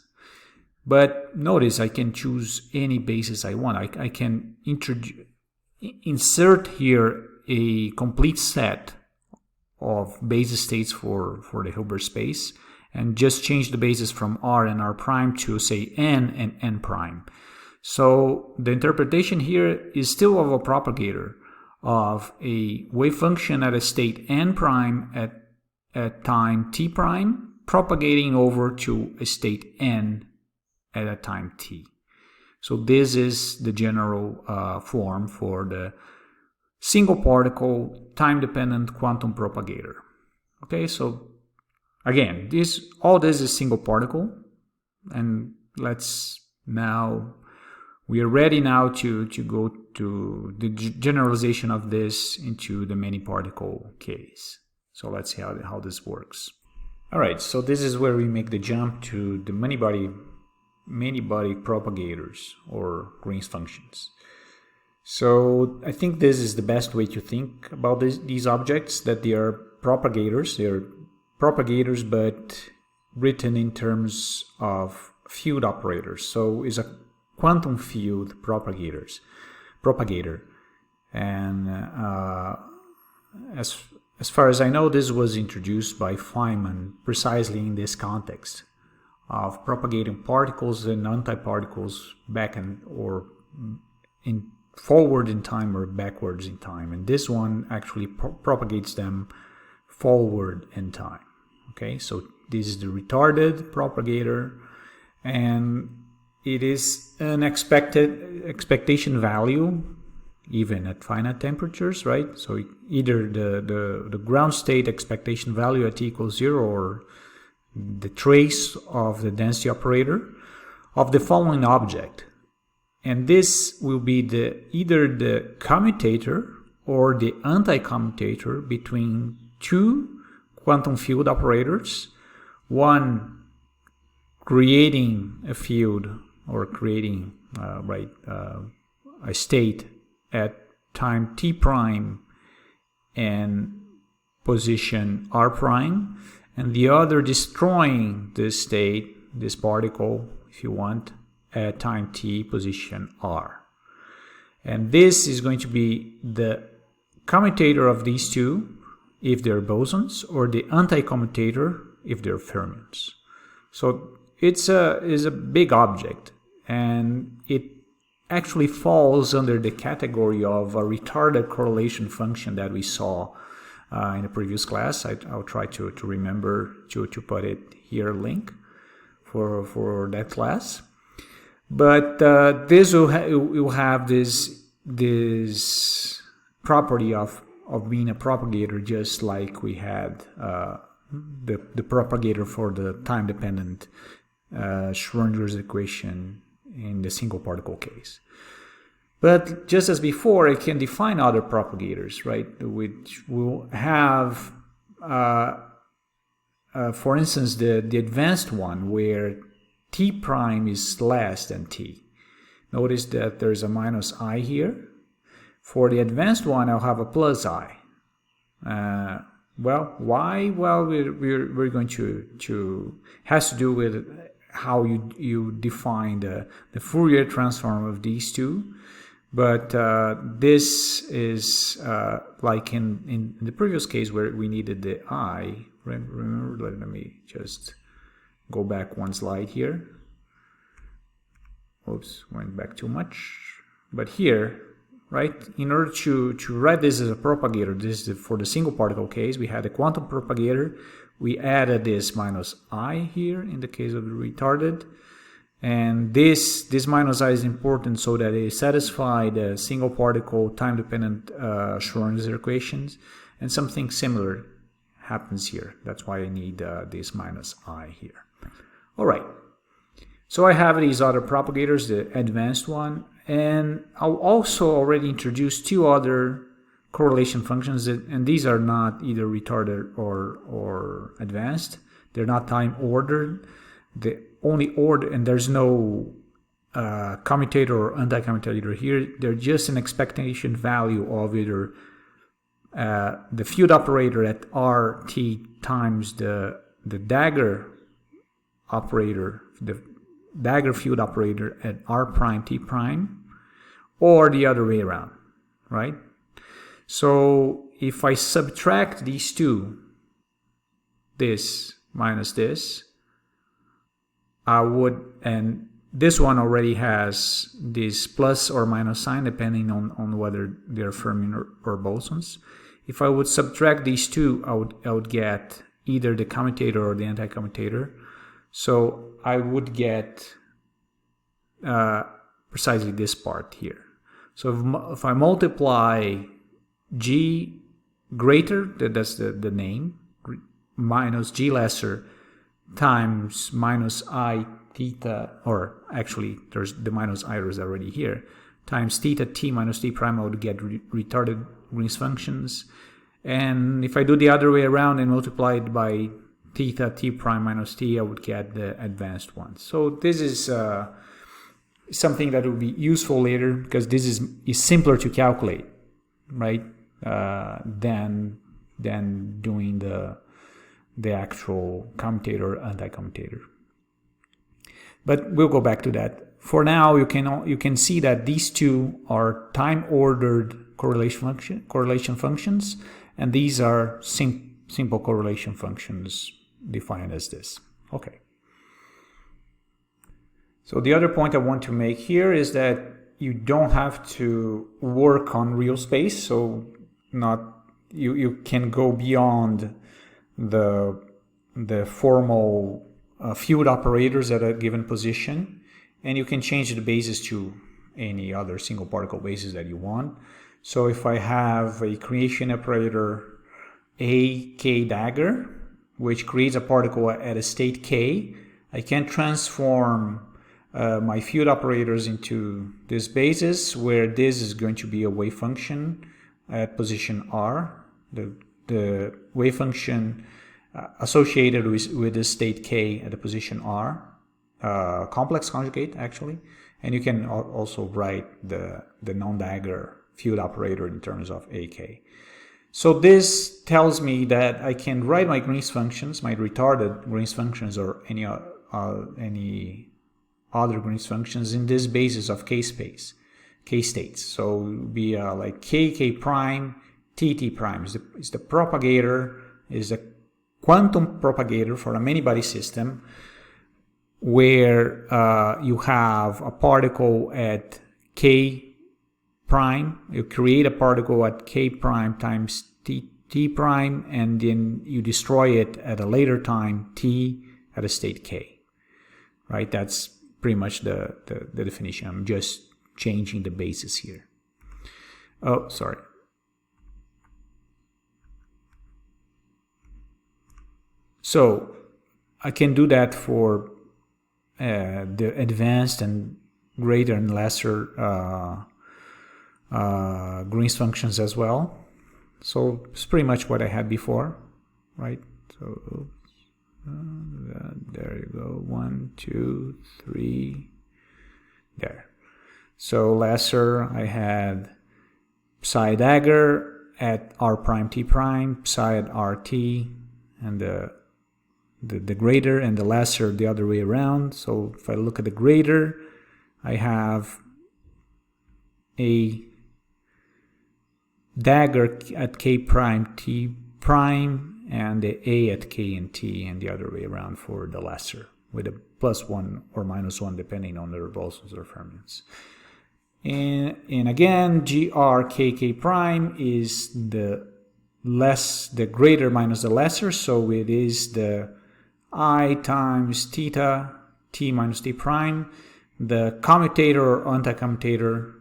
But notice I can choose any basis I want. I can insert here a complete set of basis states for the Hilbert space and just change the basis from R and R prime to say N and N prime. So the interpretation here is still of a propagator of a wave function at a state N prime at time T prime propagating over to a state N at a time t. So this is the general form for the single particle time-dependent quantum propagator. Okay, so again, all this is single particle, and we are ready now to go to the generalization of this into the many particle case. So let's see how this works. All right, so this is where we make the jump to the many body propagators or Green's functions. So I think this is the best way to think about these objects, that they are propagators. They are propagators, but written in terms of field operators. So it's a quantum field propagator. And as far as I know, this was introduced by Feynman precisely in this context of propagating particles and antiparticles forward in time or backwards in time. And this one actually propagates them forward in time. Okay, so this is the retarded propagator, and it is an expectation value even at finite temperatures, right? So either the ground state expectation value at t equals 0 or the trace of the density operator of the following object. And this will be either the commutator or the anti-commutator between two quantum field operators, one creating a field or creating a state at time t prime and position r prime, and the other destroying this state, this particle, if you want, at time t position r. And this is going to be the commutator of these two if they're bosons, or the anti-commutator if they're fermions. So it's a big object, and it actually falls under the category of a retarded correlation function that we saw in the previous class. I'll try to remember to put it here, link for that class. But this will have this property of being a propagator, just like we had the propagator for the time-dependent Schrodinger's equation in the single particle case. But just as before, I can define other propagators, right, which will have, for instance, the advanced one where t prime is less than t. Notice that there's a minus I here. For the advanced one, I'll have a plus I. Well, why? Well, we're going to has to do with how you define the Fourier transform of these two. But this is like in the previous case where we needed the I. Remember, let me just go back one slide here. Oops, went back too much. But here, right, in order to write this as a propagator, this is for the single particle case, we had a quantum propagator. We added this minus I here in the case of the retarded. And this minus I is important so that it satisfies the single particle time-dependent Schrodinger's equations. And something similar happens here. That's why I need this minus I here. All right. So I have these other propagators, the advanced one, and I'll also already introduce two other correlation functions, and these are not either retarded or advanced. They're not time ordered. The only order, and there's no commutator or anti-commutator here. They're just an expectation value of either the field operator at RT times the dagger operator, the dagger field operator at R prime T prime, or the other way around, right? So if I subtract these two, this minus this, I would, and this one already has this plus or minus sign depending on whether they're fermion or bosons. If I would subtract these two, I would get either the commutator or the anti-commutator. So I would get precisely this part here. So if I multiply G greater, that's the name, minus G lesser times minus I theta, or actually there's the minus I is already here, times theta t minus t prime, I would get retarded Green's functions. And if I do the other way around and multiply it by theta t prime minus t, I would get the advanced one. So this is something that will be useful later, because this is simpler to calculate, right, than doing the actual commutator anti-commutator. But we'll go back to that. For now, you can see that these two are time-ordered correlation functions, and these are simple correlation functions defined as this. Okay. So the other point I want to make here is that you don't have to work on real space. So you can go beyond the formal field operators at a given position, and you can change the basis to any other single particle basis that you want. So if I have a creation operator AK dagger, which creates a particle at a state K, I can transform my field operators into this basis, where this is going to be a wave function at position R, the wave function associated with the state K at the position R, complex conjugate actually, and you can also write the non-dagger field operator in terms of AK. So this tells me that I can write my Green's functions, my retarded Green's functions, or any other Green's functions in this basis of k-states. So it would be like k prime, t prime is the propagator, is a quantum propagator for a many-body system where you have a particle at k prime. You create a particle at k prime times t prime, and then you destroy it at a later time t at a state k. Right? That's pretty much the definition. I'm just changing the basis here. Oh, sorry. So I can do that for the advanced and greater and lesser Green's functions as well. So it's pretty much what I had before, right? So there you go, 1, 2, 3, there. So lesser, I had psi dagger at r prime t prime, psi at rt, and the greater, and the lesser the other way around. So if I look at the greater, I have a dagger at k prime t prime, and the a at k and t, and the other way around for the lesser, with a +1 or -1 depending on their bosons or fermions. And again, grk prime is the greater minus the lesser, so it is the I times theta t minus t prime, the commutator or anti-commutator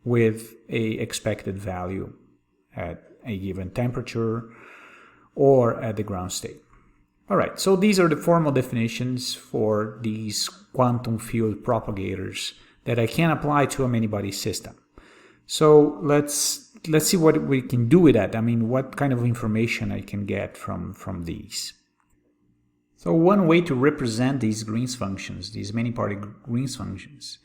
with a expected value at a given temperature or at the ground state. All right, so these are the formal definitions for these quantum field propagators that I can apply to a many-body system. So let's see what we can do with that. I mean, what kind of information I can get from these. So one way to represent these Green's functions, these many-party Green's functions,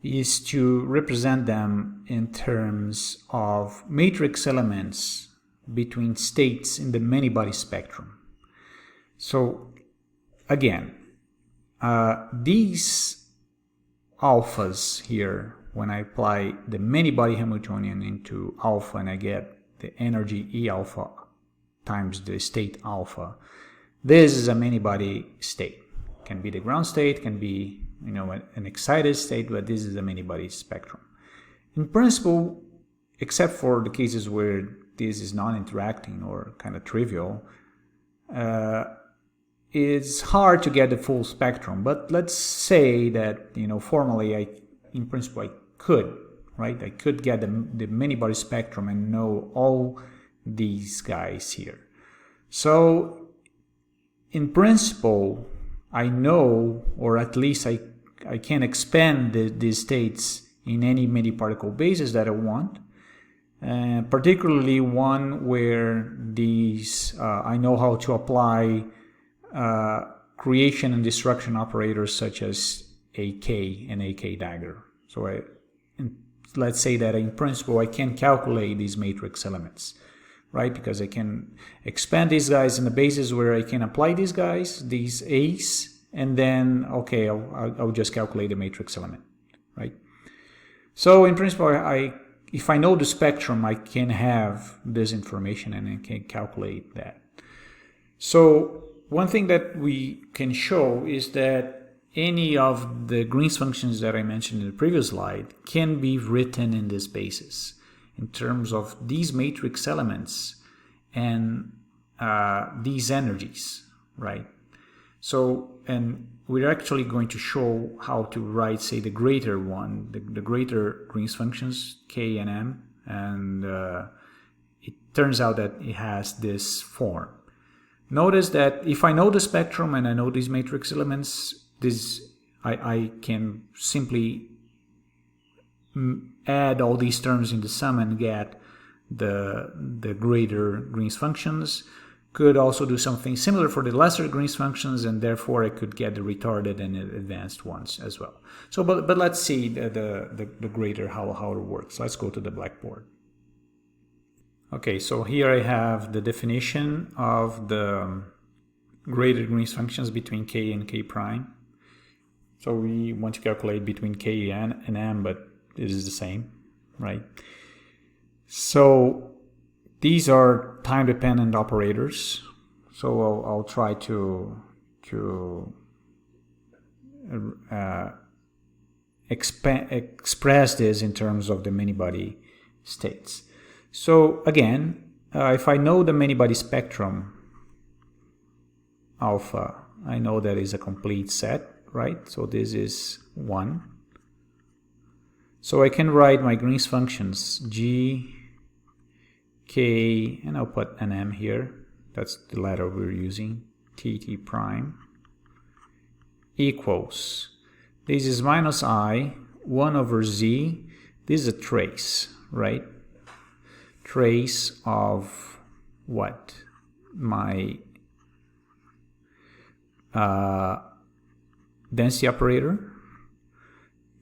is to represent them in terms of matrix elements between states in the many-body spectrum. So again, these alphas here, when I apply the many-body Hamiltonian into alpha and I get the energy E alpha times the state alpha, this is a many-body state. Can be the ground state, can be an excited state, but this is a many-body spectrum. In principle, except for the cases where this is non-interacting or kind of trivial, it's hard to get the full spectrum. But let's say that formally, in principle, I could, right? I could get the many-body spectrum and know all these guys here. So in principle, I know, or at least I can expand these states in any many-particle basis that I want, particularly one where these I know how to apply creation and destruction operators such as AK and AK dagger. So let's say that in principle I can calculate these matrix elements, right? Because I can expand these guys in the basis where I can apply these guys, these A's, and then, okay, I'll just calculate the matrix element, right? So in principle, if I know the spectrum, I can have this information and I can calculate that. So one thing that we can show is that any of the Green's functions that I mentioned in the previous slide can be written in this basis in terms of these matrix elements and these energies, right? So, and we're actually going to show how to write, say, the greater one, the greater Green's functions, K and M, and it turns out that it has this form. Notice that if I know the spectrum and I know these matrix elements, I can simply add all these terms in the sum and get the greater Green's functions. Could also do something similar for the lesser Green's functions, and therefore I could get the retarded and advanced ones as well. So, but let's see the greater how it works. Let's go to the blackboard. Okay, so here I have the definition of the graded Green's functions between k and k prime. So we want to calculate between k and m, but it is the same, right? So these are time-dependent operators. So I'll try to express this in terms of the many-body states. So again, if I know the many-body spectrum alpha, I know that is a complete set, right? So this is 1. So I can write my Green's functions g, k, and I'll put an m here. That's the letter we're using, t prime, equals, this is minus I, 1 over z, this is a trace, right? Trace of what? My density operator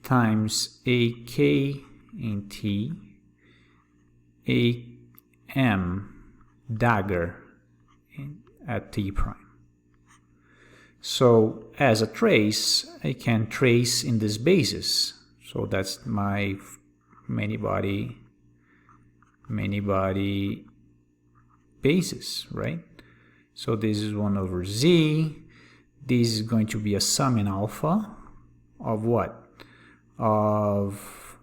times ak in t, am dagger at t prime. So as a trace, I can trace in this basis. So that's my many-body basis, right? So this is 1 over z. This is going to be a sum in alpha of what? Of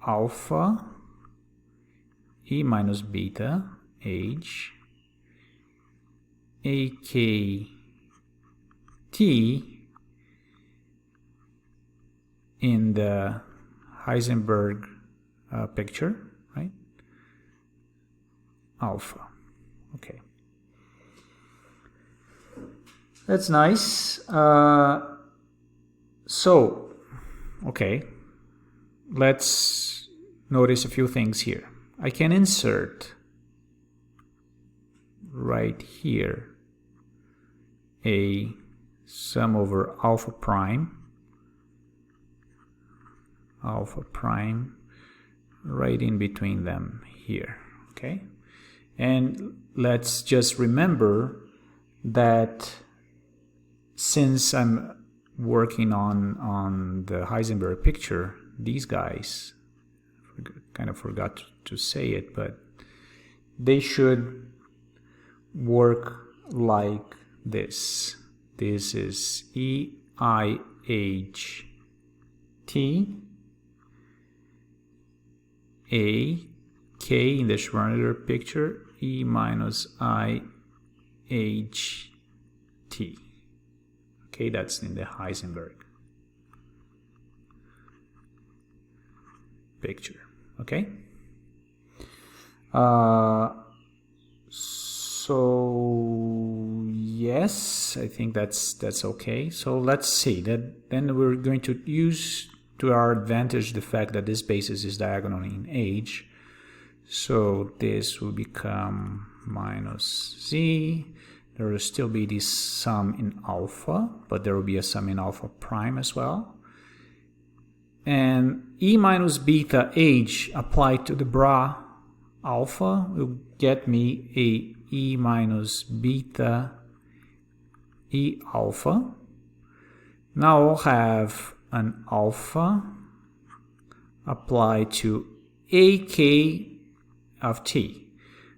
alpha e minus beta h ak t in the Heisenberg picture, right? Alpha. Okay. That's nice. So, okay, let's notice a few things here. I can insert right here a sum over alpha prime right in between them here, okay? And let's just remember that since I'm working on the Heisenberg picture, these guys, kind of forgot to say it, but they should work like this. This is EIH T A K in the Schrödinger picture, E minus I H T. Okay, that's in the Heisenberg picture. Okay. So yes, I think that's okay. So let's see that. Then we're going to use to our advantage the fact that this basis is diagonal in H. So this will become minus z. There will still be this sum in alpha, but there will be a sum in alpha prime as well. And E minus beta H applied to the bra alpha will get me a E minus beta E alpha. Now I'll have an alpha applied to AK of t.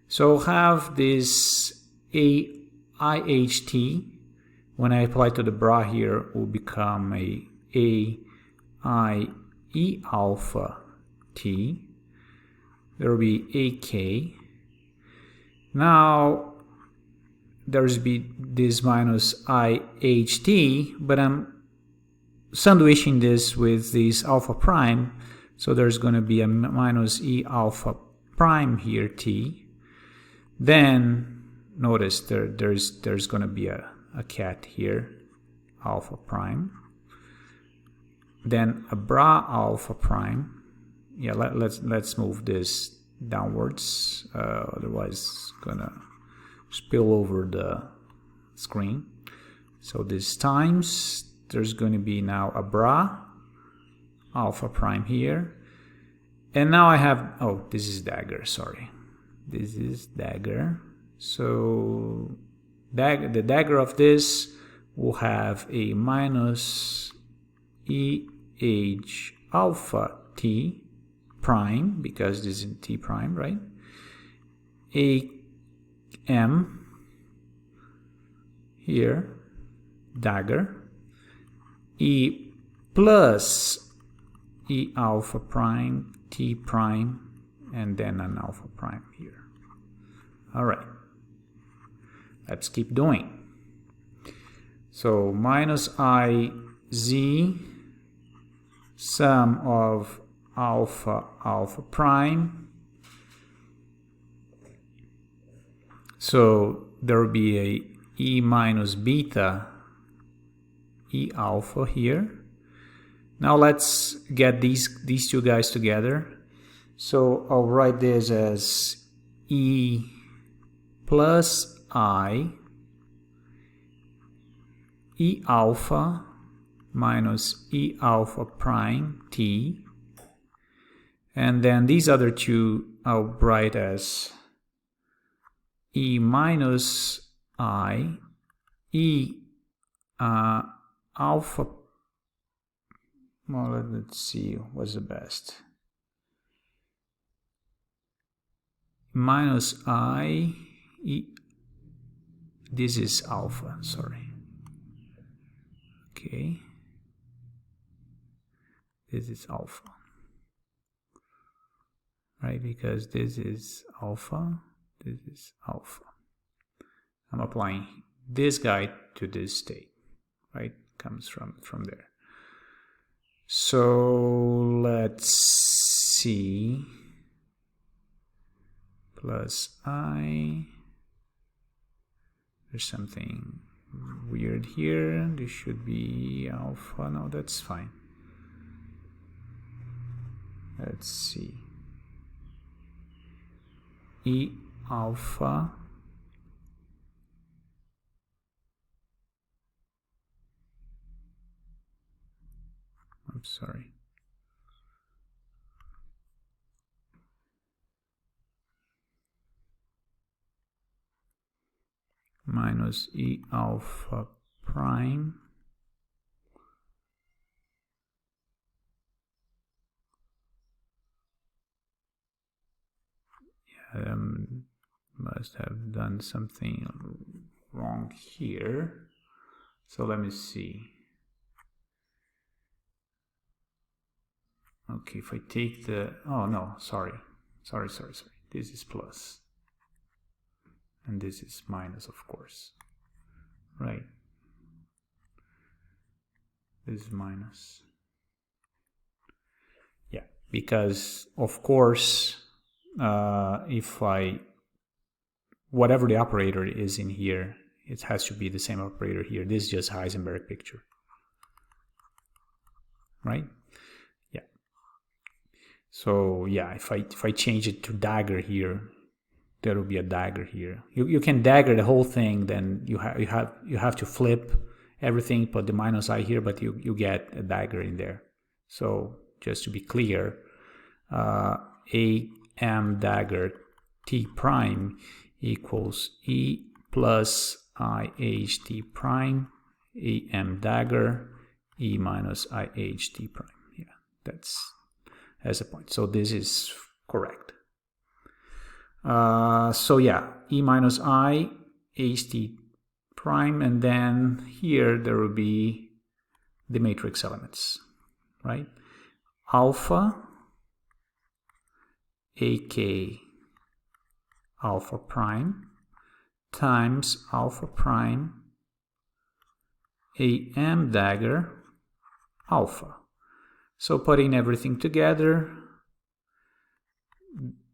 So I'll have this AIHT, when I apply to the bra here, will become a AIE alpha t. There will be AK. Now there's be this minus IHT, but I'm sandwiching this with this alpha prime, so there's going to be a minus E alpha prime here t. Then notice there's going to be a cat here, alpha prime. Then a bra alpha prime. Yeah, let's move this downwards, otherwise it's gonna spill over the screen. So this times there's going to be now a bra alpha prime here, and now I have, oh, this is dagger, sorry, This is dagger. So the dagger of this will have a minus EH alpha T prime, because this is T prime, right? AM here, dagger, E plus E alpha prime, T prime, and then an alpha prime here. All right, let's keep doing. So minus IZ sum of alpha alpha prime. So there will be a E minus beta E alpha here. Now let's get these two guys together. So I'll write this as E plus I E alpha minus E alpha prime T. And then these other two I'll write as E minus I E alpha. Well, let's see what's the best. Minus I E. This is alpha, sorry. Okay. This is alpha. Right, because this is alpha, this is alpha. I'm applying this guy to this state, right? Comes from there. So let's see. Plus I. There's something weird here. This should be alpha. No, that's fine. Let's see. E alpha I'm sorry. Minus E alpha prime must have done something wrong here. So let me see. Okay, if I take the, oh no, sorry. This is plus. And this is minus, of course. Right. This is minus. Yeah, because of course, if whatever the operator is in here, it has to be the same operator here. This is just Heisenberg picture. Right? Yeah. So yeah, if I change it to dagger here, there will be a dagger here. You can dagger the whole thing, then you have to flip everything, put the minus I here, but you get a dagger in there. So just to be clear, AM dagger T prime equals E plus IH T prime, AM dagger E minus IH T prime. Yeah, that's a point. So this is correct. So yeah, E minus I H T prime, and then here there will be the matrix elements, right? Alpha AK alpha prime times alpha prime AM dagger alpha. So putting everything together,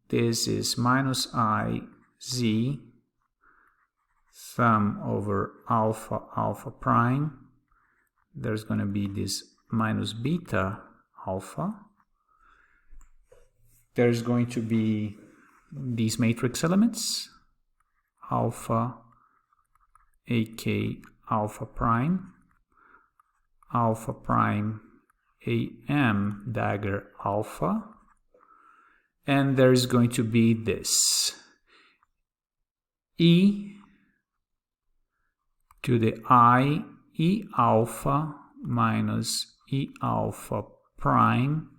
this is minus I Z sum over alpha alpha prime. There's going to be this minus beta alpha. There's going to be these matrix elements, alpha AK alpha prime AM dagger alpha, and there's going to be this. e to the I E alpha minus E alpha prime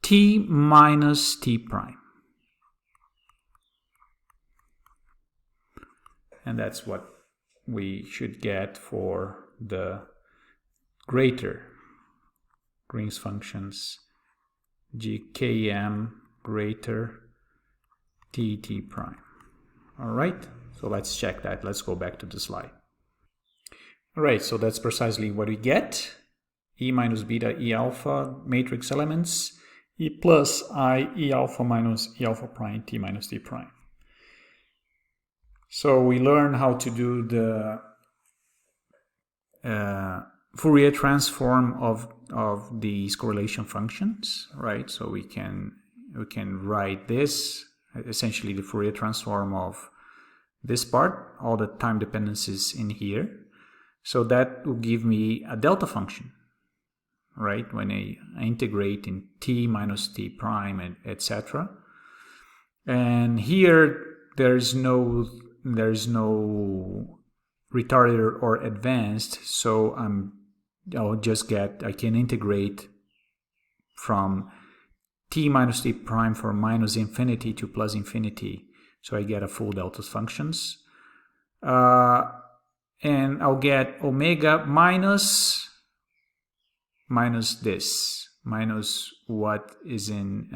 t minus t prime. And that's what we should get for the greater Green's functions gkm greater t prime. All right, so let's check that. Let's go back to the slide. All right, so that's precisely what we get. E minus beta E alpha matrix elements, E plus I E alpha minus E alpha prime t minus t prime. So we learn how to do the Fourier transform of these correlation functions, right? So we can write this, essentially the Fourier transform of this part, all the time dependencies in here. So that will give me a delta function, right? When I integrate in t minus t prime and etc. And here there's no retarded or advanced, so I can integrate from t minus t prime for minus infinity to plus infinity, so I get a full delta functions. And I'll get omega minus this, minus what is in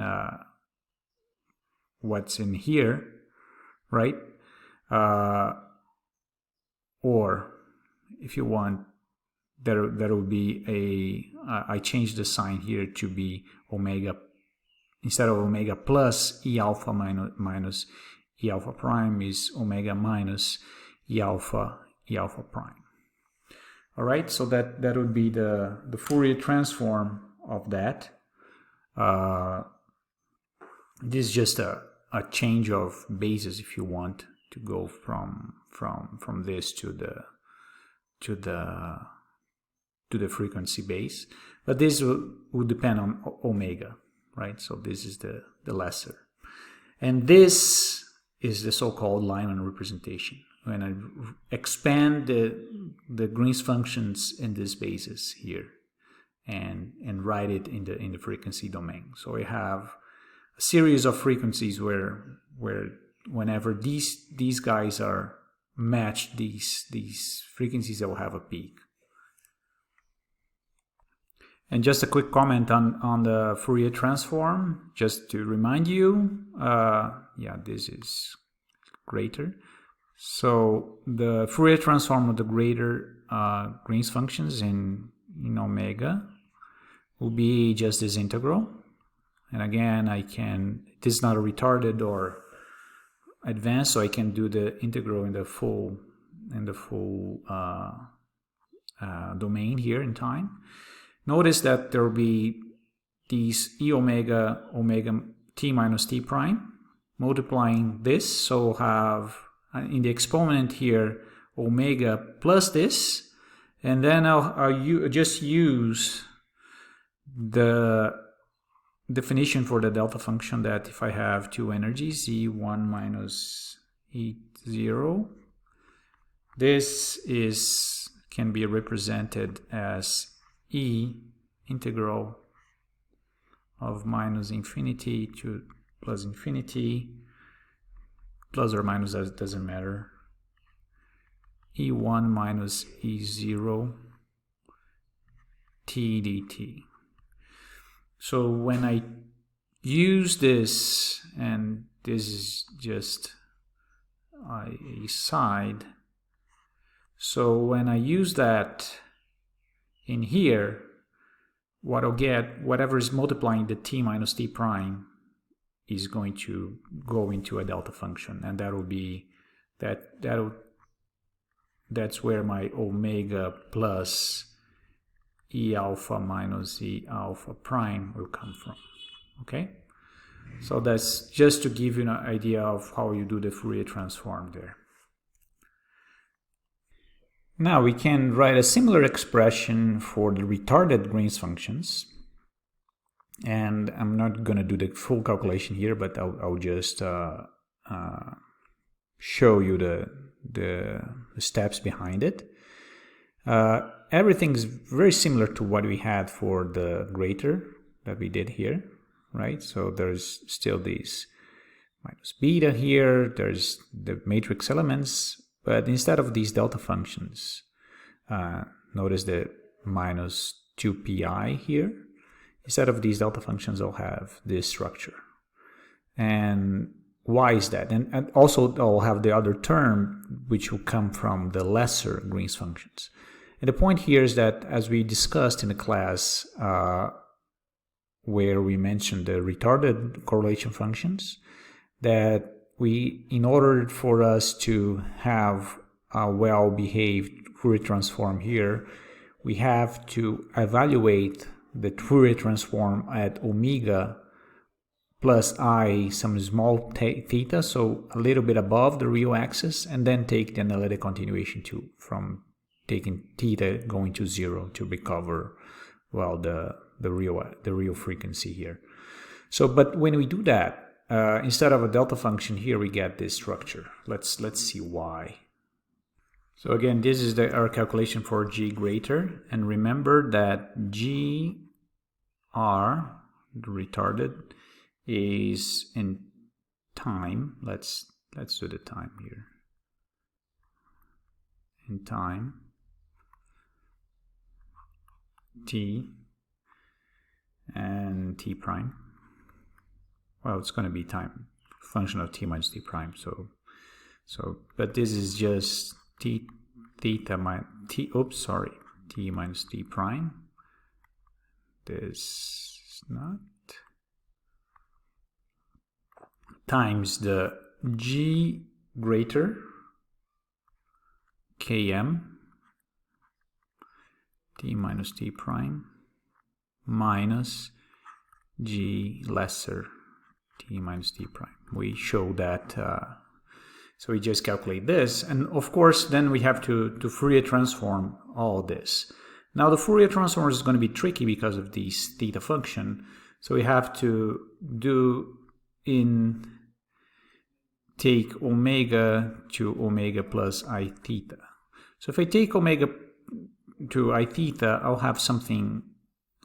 what's in here, right? Or if you want, there will be I change the sign here to be omega, instead of omega plus E alpha minus E alpha prime is omega minus E alpha prime. All right, so that would be the Fourier transform of that. This is just a change of bases, if you want to go from this to the frequency base, but this will depend on omega, right? So this is the lesser, and this is the so-called Lehmann representation. When I expand the Green's functions in this basis here and write it in the frequency domain. So I have a series of frequencies where whenever these guys are matched, these frequencies, will have a peak. And just a quick comment on the Fourier transform, just to remind you, this is greater. So the Fourier transform of the greater Green's functions in omega will be just this integral. And again, this is not a retarded or advanced, so I can do the integral in the full domain here in time. Notice that there will be these E omega t minus t prime multiplying this, so we'll have in the exponent here omega plus this, and then I'll just use the definition for the delta function, that if I have two energies, E1 minus E0, this can be represented as E integral of minus infinity to plus infinity, plus or minus, that doesn't matter, E1 minus E0 t dt. So when I use this, and this is just a side, so when I use that in here, what I'll get, whatever is multiplying the t minus t prime is going to go into a delta function, and that will be that's where my omega plus E alpha minus E alpha prime will come from. Okay, so that's just to give you an idea of how you do the Fourier transform there. Now we can write a similar expression for the retarded Green's functions, and I'm not going to do the full calculation here, but I'll just show you the steps behind it. Everything is very similar to what we had for the greater that we did here, right? So there's still these minus beta here, there's the matrix elements, but instead of these delta functions, notice the minus 2pi here. Instead of these delta functions, I'll have this structure. And why is that? And also I'll have the other term, which will come from the lesser Green's functions. And the point here is that, as we discussed in the class where we mentioned the retarded correlation functions, that in order for us to have a well-behaved Fourier transform here, we have to evaluate the Fourier transform at omega plus I some small theta, so a little bit above the real axis, and then take the analytic continuation from taking theta going to 0 to recover, well, the real frequency here. So, but when we do that, instead of a delta function here, we get this structure. Let's see why. So again, this is our calculation for G greater, and remember that G R, the retarded, is in time. Let's do the time here. In time t and t prime. Well, it's going to be time function of t minus t prime. So but this is just theta minus t. Oops, sorry, t minus t prime. This is not times the G greater km t minus t prime minus G lesser t minus t prime. We show that, so we just calculate this, and of course then we have to Fourier transform all this. Now the Fourier transform is going to be tricky because of this theta function, so we have to take omega to omega plus I theta. So if I take omega to I theta, I'll have something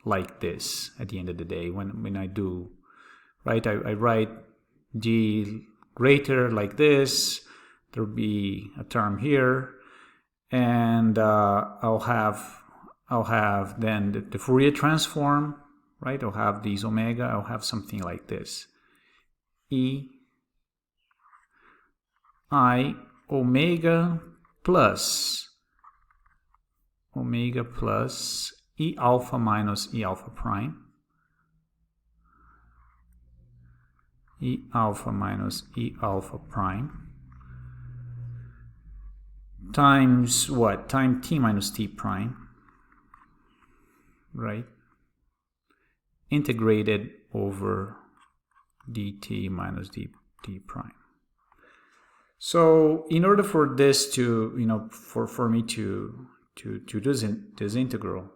like this at the end of the day when I do, right? I write G greater like this, there'll be a term here, and I'll have then the Fourier transform, right? I'll have these omega, I'll have something like this. I omega plus E alpha minus E alpha prime, E alpha minus E alpha prime, times what? Times t minus t prime, right? Integrated over dt minus dt prime. So in order for this to, for me to do this integral,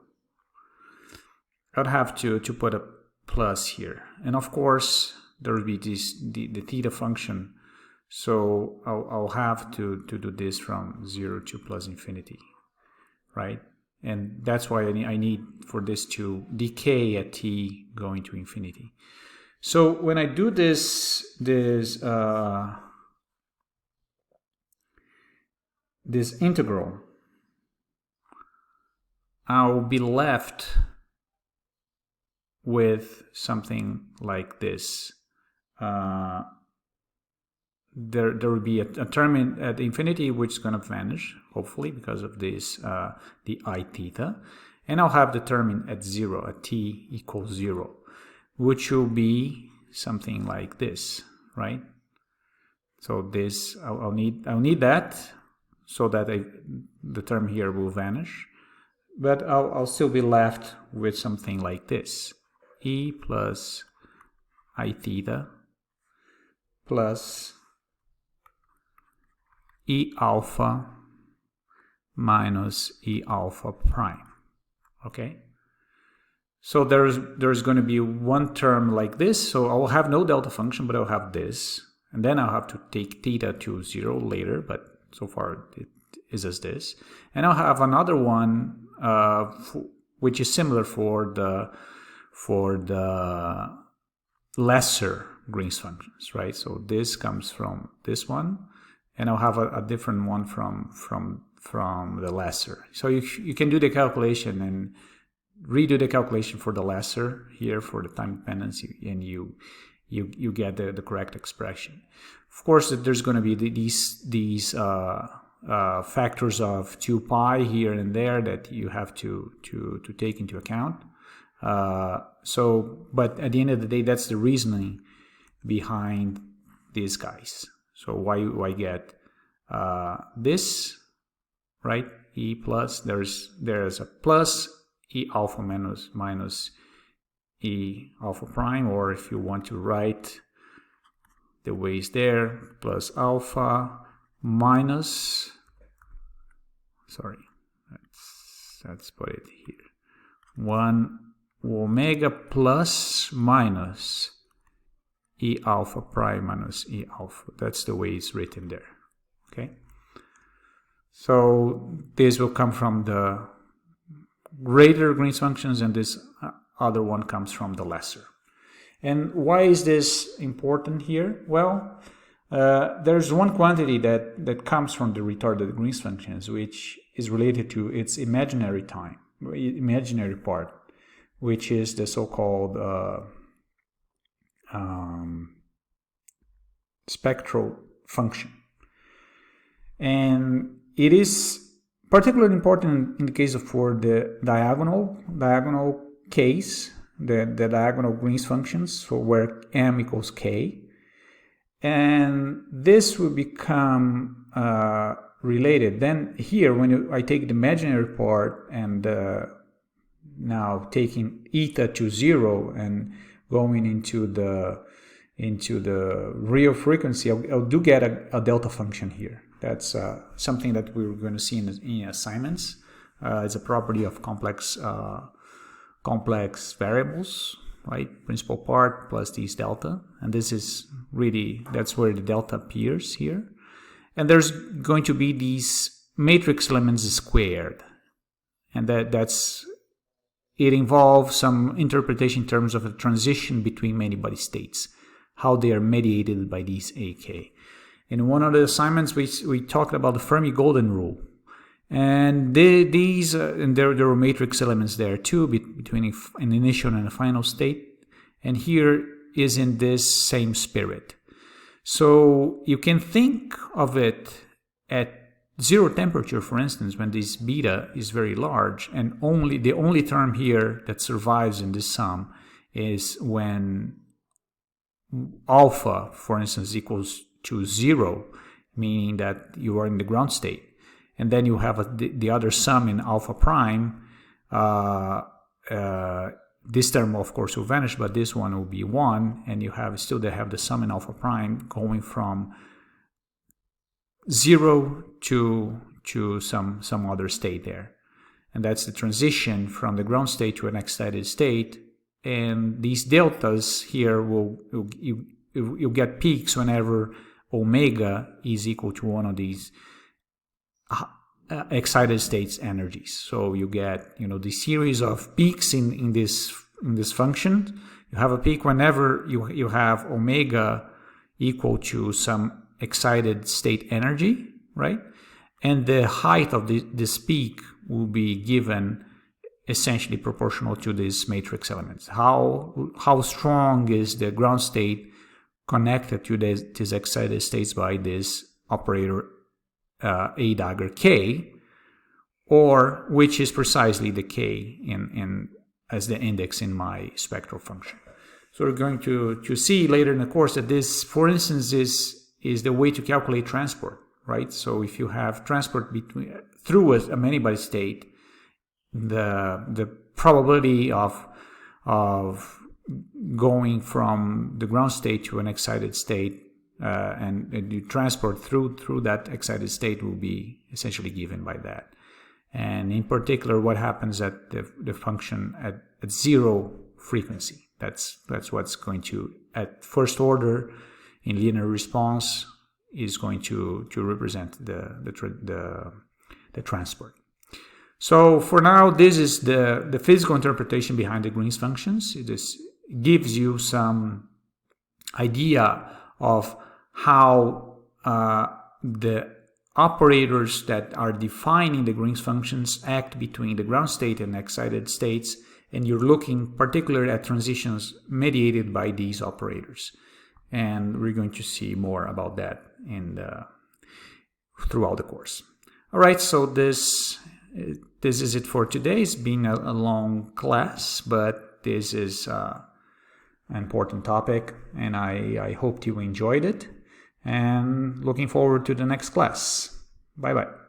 I'd have to put a plus here. And of course, there will be the theta function. So I'll have to do this from 0 to plus infinity, right? And that's why I need for this to decay at t going to infinity. So when I do this integral, I'll be left with something like this. There will be a term at infinity which is going to vanish, hopefully, because of this, the I theta. And I'll have the term at 0, at t equals 0, which will be something like this, right? So this, I'll need that, so that the term here will vanish. But I'll still be left with something like this. E plus I theta plus E alpha minus E alpha prime. Okay? So there's going to be one term like this. So I'll have no delta function, but I'll have this. And then I'll have to take theta to 0 later, but so far it is as this. And I'll have another one which is similar for the lesser Green's functions, right? So this comes from this one, and I'll have a different one from the lesser. So you can do the calculation and redo the calculation for the lesser here for the time dependency, and you get the correct expression. Of course, there's going to be these factors of 2 pi here and there that you have to take into account. But at the end of the day, that's the reasoning behind these guys. So why get this, right? E plus, there's a plus E alpha minus E alpha prime, or if you want to write the ways there, plus alpha minus, sorry, let's put it here, 1 omega plus minus E alpha prime minus E alpha. That's the way it's written there. Okay, so this will come from the greater Green's functions, and this other one comes from the lesser. And why is this important here? Well, there's one quantity that comes from the retarded Green's functions, which is related to its imaginary part, which is the so-called spectral function. And it is particularly important in the case for the diagonal case, the diagonal Green's functions, so where m equals k. And this will become related. Then here, when I take the imaginary part and now taking eta to 0 and going into the real frequency, I do get a delta function here. That's something that we're going to see in assignments. It's a property of complex variables, right? Principal part plus these delta, and this is really, that's where the delta appears here. And there's going to be these matrix elements squared, and it involves some interpretation in terms of a transition between many-body states, how they are mediated by these AK. In one of the assignments, we talked about the Fermi-Golden rule, and there were matrix elements there too, between an initial and a final state, and here is in this same spirit. So you can think of it at 0 temperature, for instance, when this beta is very large, and the only term here that survives in this sum is when alpha, for instance, equals to 0, meaning that you are in the ground state, and then you have the other sum in alpha prime. This term, of course, will vanish, but this one will be 1, and you still have the sum in alpha prime going from 0 to some other state there, and that's the transition from the ground state to an excited state. And these deltas here you'll get peaks whenever omega is equal to one of these excited states energies. So you get the series of peaks in this function. You have a peak whenever you have omega equal to some excited state energy, right? And the height of this peak will be given essentially proportional to these matrix elements. How strong is the ground state connected to these excited states by this operator A dagger K, or which is precisely the K in as the index in my spectral function. So we're going to see later in the course that this, for instance, is the way to calculate transport, right? So if you have transport through a many-body state, the probability of going from the ground state to an excited state and you transport through that excited state will be essentially given by that. And in particular, what happens at the function at 0 frequency. That's what's going to, at first order in linear response is going to represent the transport. So for now, this is the physical interpretation behind the Green's functions. It gives you some idea of how the operators that are defining the Green's functions act between the ground state and excited states, and you're looking particularly at transitions mediated by these operators. And we're going to see more about that throughout the course. All right, so this is it for today. It's been a long class, but this is an important topic, and I hope you enjoyed it. And looking forward to the next class. Bye-bye.